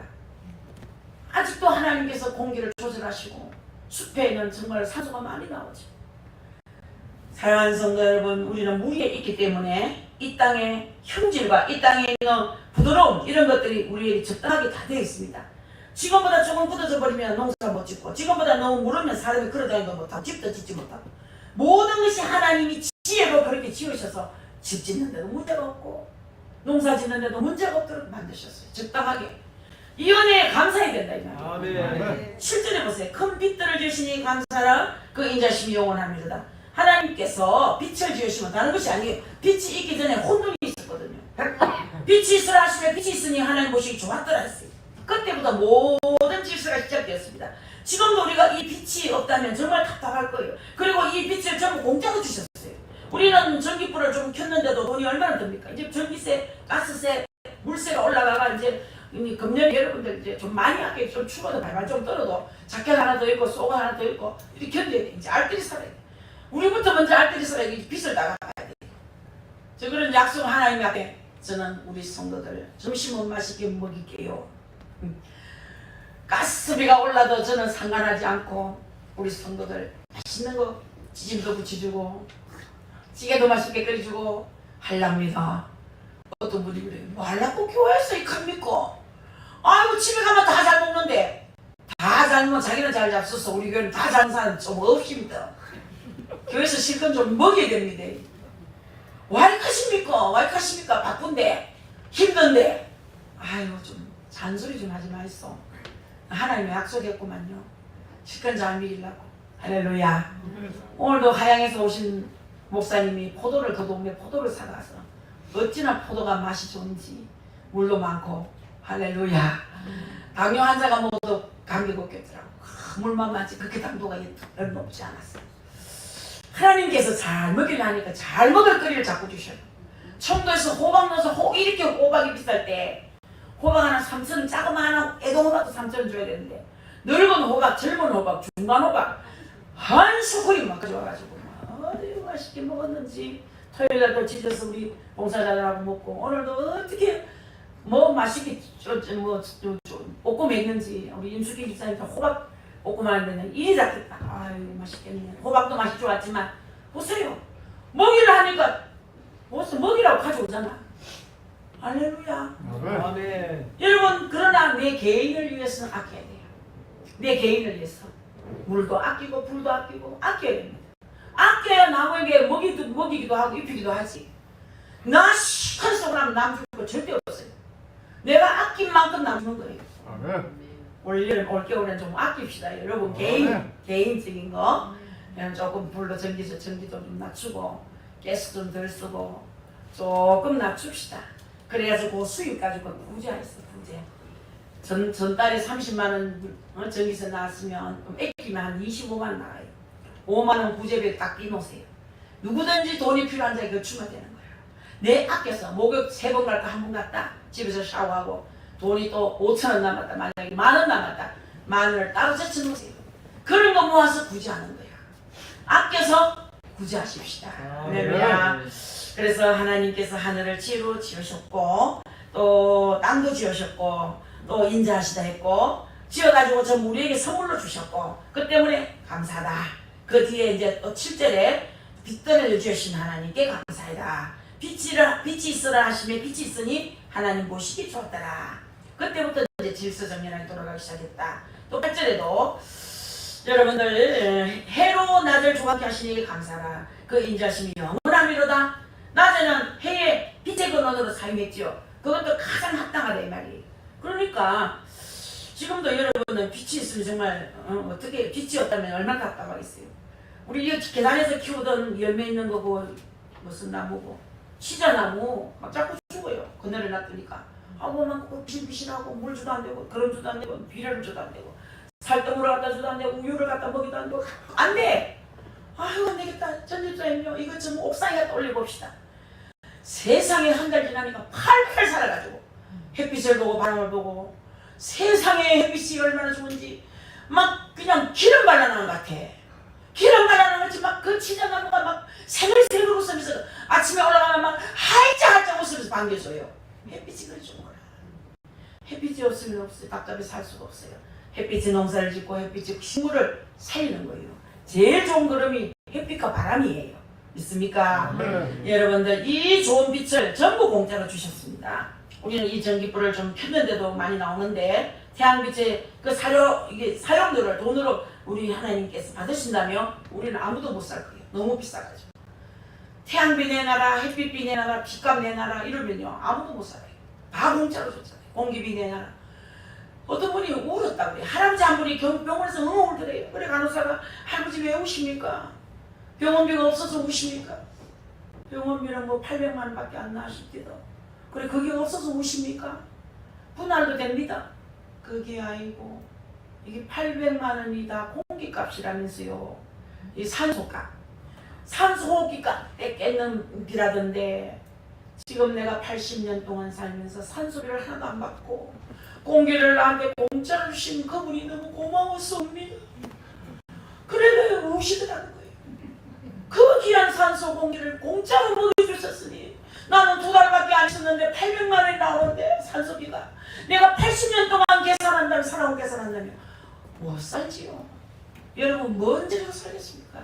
아직도 하나님께서 공기를 조절하시고 숲에는 정말 산소가 많이 나오죠. 사랑하는 성도 여러분, 우리는 물 위에 있기 때문에 이 땅의 형질과 이 땅에 있는 부드러움 이런 것들이 우리에게 적당하게 다 되어 있습니다. 지금보다 조금 굳어져 버리면 농사 못 짓고 지금보다 너무 무르면 사람이 걸어다니도 못하고 집도 짓지 못하고 모든 것이 하나님이 지혜로 그렇게 지으셔서 집 짓는 데도 문제가 없고 농사 짓는 데도 문제가 없도록 만드셨어요. 적당하게. 이 은혜에 감사해야 된다 이 말이에요. 실전해 보세요. 큰 빛들을 지으시니 감사라 그 인자심이 영원합니다. 하나님께서 빛을 지으시면 다른 것이 아니에요. 빛이 있기 전에 혼돈이 있었거든요. 빛이 있으라 하시면 빛이 있으니 하나님 보시기 좋았더라 했어요. 그때부터 모든 질서가 시작되었습니다. 지금도 우리가 이 빛이 없다면 정말 답답할 거예요. 그리고 이 빛을 전부 공짜로 주셨어요. 우리는 전기불을 좀 켰는데도 돈이 얼마나 듭니까? 이제 전기세, 가스세, 물세가 올라가가 이제 금년에 여러분들 이제 좀 많이 아껴 좀 추워도 발발 좀 떨어도 자켓 하나 더 입고 속옷 하나 더 입고 이렇게 견뎌야 돼. 이제 알뜰히 살아야 돼. 우리부터 먼저 알뜰히 살아야 돼. 빚을 나가야 돼. 저 그런 약속 하나님 앞에 저는 우리 성도들 점심은 맛있게 먹일게요. 가스비가 올라도 저는 상관하지 않고 우리 성도들 맛있는 거 찌짐도 부치주고 찌개도 맛있게 끓여주고 할랍니다. 어떤 분이 그래요. 뭐 하려고 교회에서 이갑니까? 아이고 집에 가면 다 잘 먹는데 다 잘 먹으면 자기는 잘 잡숴서 우리 교회는 다 잘 사는 좀 없습니다. 교회에서 실컷 좀 먹여야 됩니다. 와이카십니까? 바쁜데 힘든데 아이고 좀 잔소리 좀 하지 마이소. 하나님이 약속했구만요. 실컷 잘 먹이려고. 할렐루야. 오늘도 하양에서 오신 목사님이 포도를 그 동네 포도를 사가서 어찌나 포도가 맛이 좋은지 물도 많고 할렐루야. 당뇨 환자가 먹어도 감기가 없겠더라고. 물만 많지 그렇게 당도가 높지 않았어. 하나님께서 잘 먹이려 하니까 잘 먹을 거리를 자꾸 주셔요. 청도에서 호박 넣어서 이렇게 호박이 비쌀 때 호박 하나 3,000원, 자그마한 애동 호박도 3,000원 줘야 되는데 넓은 호박, 젊은 호박, 중간 호박 한 소쿠리 막 가져와가지고 어디 맛있게 먹었는지 토요일날도 지져서 우리 봉사자들하고 먹고 오늘도 어떻게 뭐 맛있게 볶고 먹는지 우리 임숙희 집사님도 호박 볶고 만드는 일이 잡겠다. 아유 맛있겠네. 호박도 맛이 좋았지만 보세요. 먹이를 하니까 무슨 먹이라고 가져오잖아. 할렐루야. 아멘. 여러분 그러나 내 개인을 위해서는 아껴야 돼요. 내 개인을 위해서 물도 아끼고 불도 아끼고 아껴야 됩니다. 아껴야 나무에게 먹이기도 하고 입히기도 하지. 나 시큰 속으로 하면 남 줄 거 절대 없어요. 내가 아낀 만큼 남 주는 거예요. 아멘. 올겨울엔 좀 아낍시다. 여러분 개인적인 거 조금 불로 전기도 좀 낮추고 가스 좀 덜 쓰고 조금 낮춥시다. 그래서 그 수입 가지고 부자했어. 부자. 전달에 30만원 전기세 나왔으면 아끼면 한 25만원 나가요. 5만원 부재비에 딱 끼놓으세요. 누구든지 돈이 필요한 자에 그주면 되는 거예요. 내 아껴서 목욕 3번 갈까 1번 갔다 집에서 샤워하고 돈이 또 5,000원 남았다. 만약에 10,000원 남았다. 10,000원을 따로 제쳐놓으세요. 그런 거 모아서 굳이 하는 거야. 아껴서 구제하십시다. 아멘. 할렐루야. 그래서 하나님께서 하늘을 지으로 지으셨고 또 땅도 지으셨고 또 인자하시다 했고 지어가지고 전부 우리에게 선물로 주셨고 그 때문에 감사하다. 그 뒤에 이제 또 7절에 빛들을 주신 하나님께 감사하다. 빛이 있으라 하시며 빛이 있으니 하나님 보시기 좋았더라. 그때부터 이제 질서정연하게 돌아가기 시작했다. 또 8절에도 여러분들 해로 낮을 조각케 하시니 감사하라. 그 인자심이 영원하미로다. 낮에는 해의 빛의 근원으로 사용했지요. 그것도 가장 합당하다 이 말이에요. 그러니까 지금도 여러분은 빛이 있으면 정말 어떻게 빛이 없다면 얼마나 답답하겠어요. 우리 계단에서 키우던 열매 있는 거고 무슨 나무고 시자나무 막 자꾸 죽어요. 그늘에 놔두니까 하고 막 비실비실하고 물 주도 안 되고 그런 주도 안 되고 비료를 주도 안 되고 살덩물을 갖다 주도 안 되고 우유를 갖다 먹이도 안 되고 안 돼. 아유 안 되겠다. 전집사님요 이거 좀 옥상에 올려봅시다. 세상에 한 달 지나니까 팔팔 살아가지고 햇빛을 보고 바람을 보고 세상에 햇빛이 얼마나 좋은지 막 그냥 기름 발라놓은 것 같아. 기름 발라놓은 것이 막 그 치자나무가 막 새글새글 웃으면서 아침에 올라가면 막 활짝활짝 웃으면서 반겨줘요. 햇빛이 그리 좋은 거라. 햇빛이 없으면 없어요. 답답해 살 수가 없어요. 햇빛이 농사를 짓고 햇빛이 식물을 살리는 거예요. 제일 좋은 그름이 햇빛과 바람이에요. 믿습니까? 여러분들 이 좋은 빛을 전부 공짜로 주셨습니다. 우리는 이 전기불을 좀 켰는데도 많이 나오는데 태양빛의 그 사용료를 돈으로 우리 하나님께서 받으신다면 우리는 아무도 못 살 거예요. 너무 비싸가지고. 태양비 내놔라, 햇빛비 내놔라, 빛값 내놔라 이러면요 아무도 못 살아요. 다 공짜로 줬잖아요. 공기비 내놔라. 어떤 분이 울었다고 그래요. 할아버지 한 분이 병원에서 울더래요. 그래 간호사가 할아버지 왜 우십니까? 병원비가 없어서 우십니까? 병원비는 뭐 800만 원밖에 안 나십니다. 그래 그게 없어서 우십니까? 분할도 됩니다. 그게 아니고 이게 800만 원이 다 공기값이라면서요. 이 산소값. 산소호흡기값 뺏겠는 비라던데 지금 내가 80년 동안 살면서 산소비를 하나도 안 받고 공기를 나한테 공짜로 주신 그분이 너무 고마웠습니다. 그래 우시더라는 거예요. 그 귀한 산소 공기를 공짜로 먹여주셨으니 나는 2달밖에 안 썼는데 800만 원이 나오는데 산소비가 내가 80년 동안 계산한다면 살아온 계산한다면 못 살지요. 여러분 뭔 죄로 살겠습니까?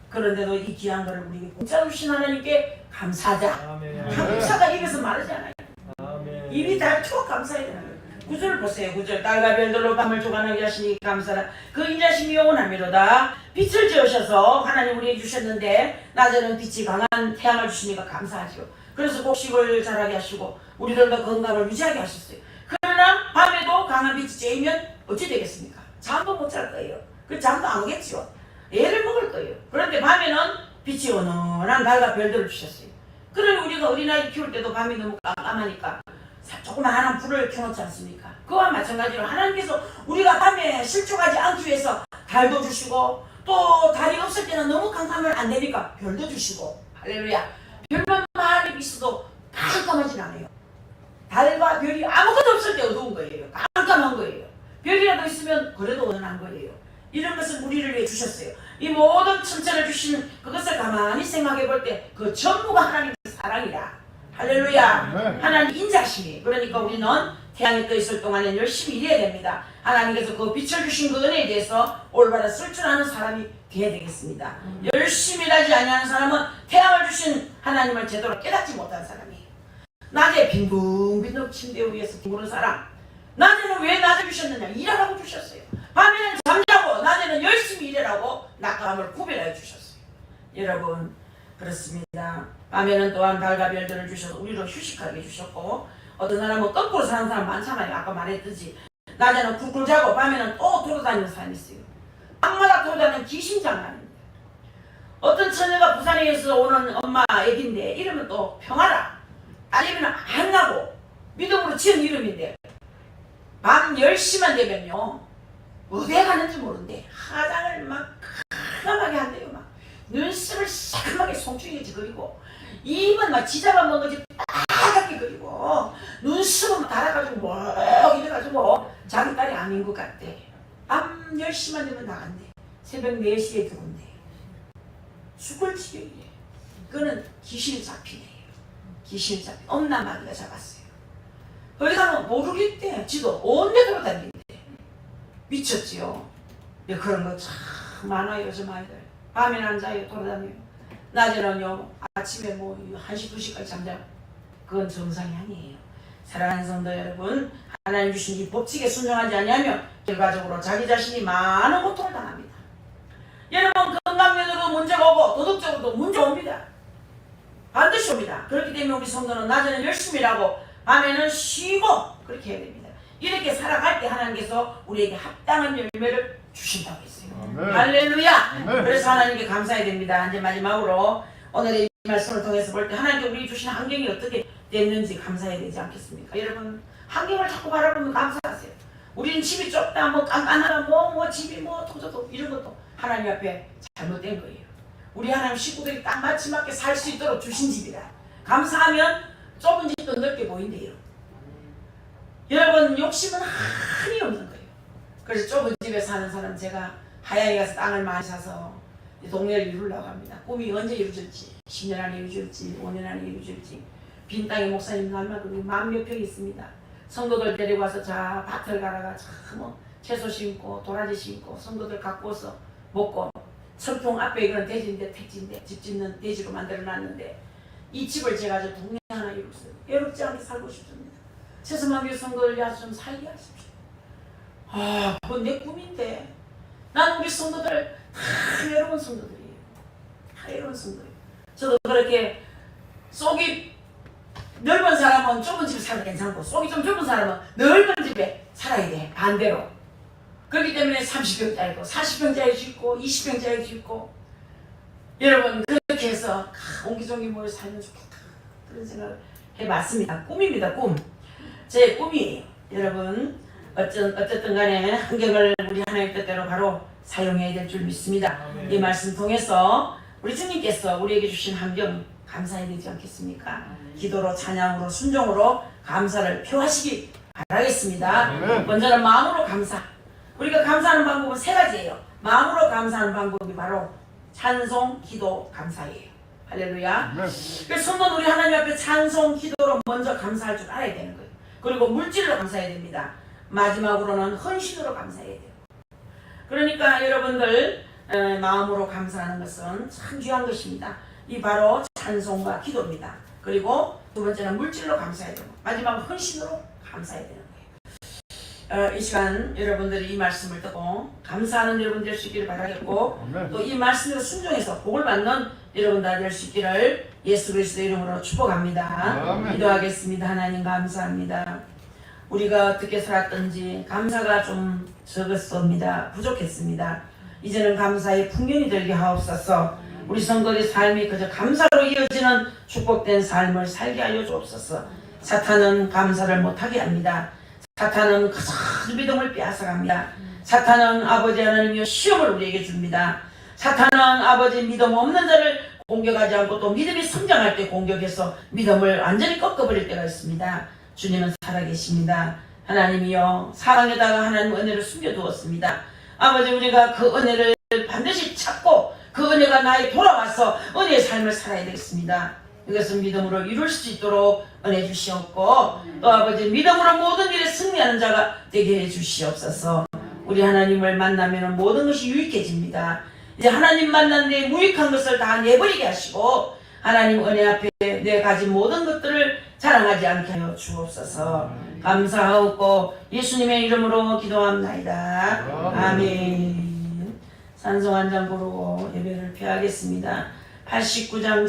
그런데도 이 귀한 거를 우리에게 공짜로 주신 하나님께 감사하자. 아멘. 감사가 입에서 마르지 않아요. 아멘. 입이 닳도록 감사해야 되는 거예요. 9절 보세요. 9절 달과 별들로 밤을 조각하게 하시니 감사라. 그 인자심이 영원하미로다. 빛을 지으셔서 하나님 우리에게 주셨는데 낮에는 빛이 강한 태양을 주시니까 감사하죠. 그래서 곡식을 자라게 하시고 우리들도 건강을 유지하게 하셨어요. 그러나 밤에도 강한 빛이 쬐이면 어찌 되겠습니까? 잠도 못 잘 거예요. 그 잠도 안 오겠죠. 애를 먹을 거예요. 그런데 밤에는 빛이 은은한 달과 별들을 주셨어요. 그러면 우리가 어린아이 키울 때도 밤이 너무 깜깜하니까 조그마한 불을 켜놓지 않습니까? 그와 마찬가지로 하나님께서 우리가 밤에 실족하지 않기 위해서 달도 주시고 또 달이 없을 때는 너무 깜깜하면 안 되니까 별도 주시고 할렐루야. 별만 많이 있어도 깜깜하진 않아요. 달과 별이 아무것도 없을 때 어두운 거예요. 깜깜한 거예요. 별이라도 있으면 그래도 은은한 거예요. 이런 것을 우리를 위해 주셨어요. 이 모든 천체를 주신 그것을 가만히 생각해 볼 때 그 전부가 하나님의 사랑이라. 할렐루야. 하나님 인자심이. 그러니까 우리는 태양이 떠 있을 동안에 열심히 일해야 됩니다. 하나님께서 그 빛을 주신 그 은혜에 대해서 올바로 쓸 줄 아는 사람이 되어야 되겠습니다. 열심히 일하지 아니하는 사람은 태양을 주신 하나님을 제대로 깨닫지 못한 사람이에요. 낮에 빈둥빈둥 침대 위에서 둥그런 사람. 낮에는 왜 낮에 주셨느냐? 일하라고 주셨어요. 밤에는 잠자고 낮에는 열심히 일하라고 낮과 밤을 구별해 주셨어요. 여러분 그렇습니다. 밤에는 또한 달과 별들을 주셔서 우리를 휴식하게 주셨고 어떤 사람은 거꾸로 사는 사람 많잖아요. 아까 말했듯이 낮에는 굴굴 자고 밤에는 또 돌아다니는 사람이 있어요. 밤마다 돌아다니는 귀신장난입니다. 어떤 처녀가 부산에서 오는 엄마 애기인데 이름은 또 평화라. 아니면 안 나고 믿음으로 지은 이름인데 밤 10시만 되면요 어디에 가는지 모르는데 화장을 막 깜깜하게 한대요. 막 눈썹을 새까맣게 송충이같이 그리고 입은 막 지잡아먹은 거지 빨갛게 그리고 눈썹은 막 달아가지고 뭐 이래가지고 자기 딸이 아닌 것 같대. 밤 10시만 되면 나간대. 새벽 4시에 들어온대. 죽을 지경이에요. 그거는 귀신이 잡히네요. 귀신이 잡히 엄나마귀가 잡았어요. 어디 가면 모르겠대. 지도 온데 돌아다니는데 미쳤지요. 예, 그런 거 참 많아요. 요즘 아이들 밤에는 안 자요. 돌아다녀요. 낮에는요 아침에 뭐 1시 2시까지 잠자요. 그건 정상이 아니에요. 사랑하는 성도 여러분, 하나님 주신 이 법칙에 순종하지 않으면 결과적으로 자기 자신이 많은 고통을 당합니다. 여러분, 건강면으로 문제가 오고 도덕적으로도 문제 옵니다. 반드시 옵니다. 그렇기 때문에 우리 성도는 낮에는 열심히 일하고 밤에는 쉬고 그렇게 해야 됩니다. 이렇게 살아갈 때 하나님께서 우리에게 합당한 열매를 주신다고 했어요. 아멘. 할렐루야. 아멘. 그래서 하나님께 감사해야 됩니다. 이제 마지막으로 오늘의 이 말씀을 통해서 볼 때 하나님께 우리 주신 환경이 어떻게 됐는지 감사해야 되지 않겠습니까? 여러분, 환경을 자꾸 바라보면 감사하세요. 우리는 집이 좁다, 뭐 깐깐하다, 뭐 집이 뭐 터져도 이런 것도 하나님 앞에 잘못된 거예요. 우리 하나님 식구들이 딱 마지막에 살 수 있도록 주신 집이다. 감사하면 좁은 집도 넓게 보인대요. 여러분, 욕심은 한이 없는 거예요. 그래서 좁은 집에 사는 사람, 제가 하야에 가서 땅을 많이 사서 동네를 이루려고 합니다. 꿈이 언제 이루어질지, 10년 안에 이루어질지, 5년 안에 이루어질지. 빈 땅에 목사님 날마다 10,000몇 평이 있습니다. 성도들 데리고 와서 자 밭을 갈아가 뭐 채소 심고 도라지 심고 성도들 갖고 와서 먹고, 철풍 앞에 이건 돼지인데 택지인데 집 짓는 돼지로 만들어 놨는데 이 집을 제가 저 동네 하나 이뤘어요. 외롭지 않게 살고 싶습니다. 최소만교 성도들 와서 좀 살게 하십시오. 아, 그건 내 꿈인데. 난 우리 성도들 다 외로운 성도들이에요. 다 외로운 성도예요. 저도 그렇게 속이 넓은 사람은 좁은 집에 살아도 괜찮고, 속이 좀 좁은 사람은 넓은 집에 살아야 돼. 반대로. 그렇기 때문에 30평짜리고 40평짜리 짓고 20평짜리 짓고, 여러분 그렇게 해서 옹기종기 모여 살면 좋겠다, 그런 생각을 해봤습니다. 꿈입니다. 꿈. 제 꿈이에요. 여러분, 어쨌든 간에 환경을 우리 하나님 뜻대로 바로 사용해야 될 줄 믿습니다. 아멘. 이 말씀 통해서 우리 주님께서 우리에게 주신 환경 감사해야 되지 않겠습니까? 기도로, 찬양으로, 순종으로 감사를 표하시기 바라겠습니다. 아멘. 먼저는 마음으로 감사. 우리가 감사하는 방법은 3가지예요. 마음으로 감사하는 방법이 바로 찬송, 기도, 감사예요. 할렐루야. 아멘. 그래서 성도는 우리 하나님 앞에 찬송, 기도로 먼저 감사할 줄 알아야 되는 거예요. 그리고 물질로 감사해야 됩니다. 마지막으로는 헌신으로 감사해야 돼요. 그러니까 여러분들 마음으로 감사하는 것은 참 귀한 것입니다. 이 바로 찬송과 기도입니다. 그리고 두 번째는 물질로 감사해야 되고, 마지막으로 헌신으로 감사해야 되는 거예요. 이 시간 여러분들이 이 말씀을 듣고 감사하는 여러분 될 수 있기를 바라겠고, 또 이 말씀으로 순종해서 복을 받는 여러분 다 될 수 있기를 예수 그리스도 이름으로 축복합니다. 아멘. 기도하겠습니다. 하나님 감사합니다. 우리가 어떻게 살았던지 감사가 좀 적었습니다. 부족했습니다. 이제는 감사의 풍년이 들게 하옵소서. 우리 성도의 삶이 그저 감사로 이어지는 축복된 삶을 살게 하여 주옵소서. 사탄은 감사를 못하게 합니다. 사탄은 그저 믿음을 빼앗아갑니다. 사탄은 아버지 하나님이여 시험을 우리에게 줍니다. 사탄은 아버지 믿음 없는 자를 공격하지 않고 또 믿음이 성장할 때 공격해서 믿음을 완전히 꺾어버릴 때가 있습니다. 주님은 살아계십니다. 하나님이여, 사랑에다가 하나님 은혜를 숨겨두었습니다. 아버지, 우리가 그 은혜를 반드시 찾고 그 은혜가 나에 돌아와서 은혜의 삶을 살아야 되겠습니다. 이것은 믿음으로 이룰 수 있도록 은혜 주시옵고, 또 아버지 믿음으로 모든 일에 승리하는 자가 되게 해 주시옵소서. 우리 하나님을 만나면 모든 것이 유익해집니다. 이제 하나님 만난 데 무익한 것을 다 내버리게 하시고 하나님 은혜 앞에 내 가진 모든 것들을 자랑하지 않게 하여 주옵소서. 감사하옵고 예수님의 이름으로 기도합나이다. 아멘. 찬송 한 장 부르고 예배를 폐하겠습니다. 89장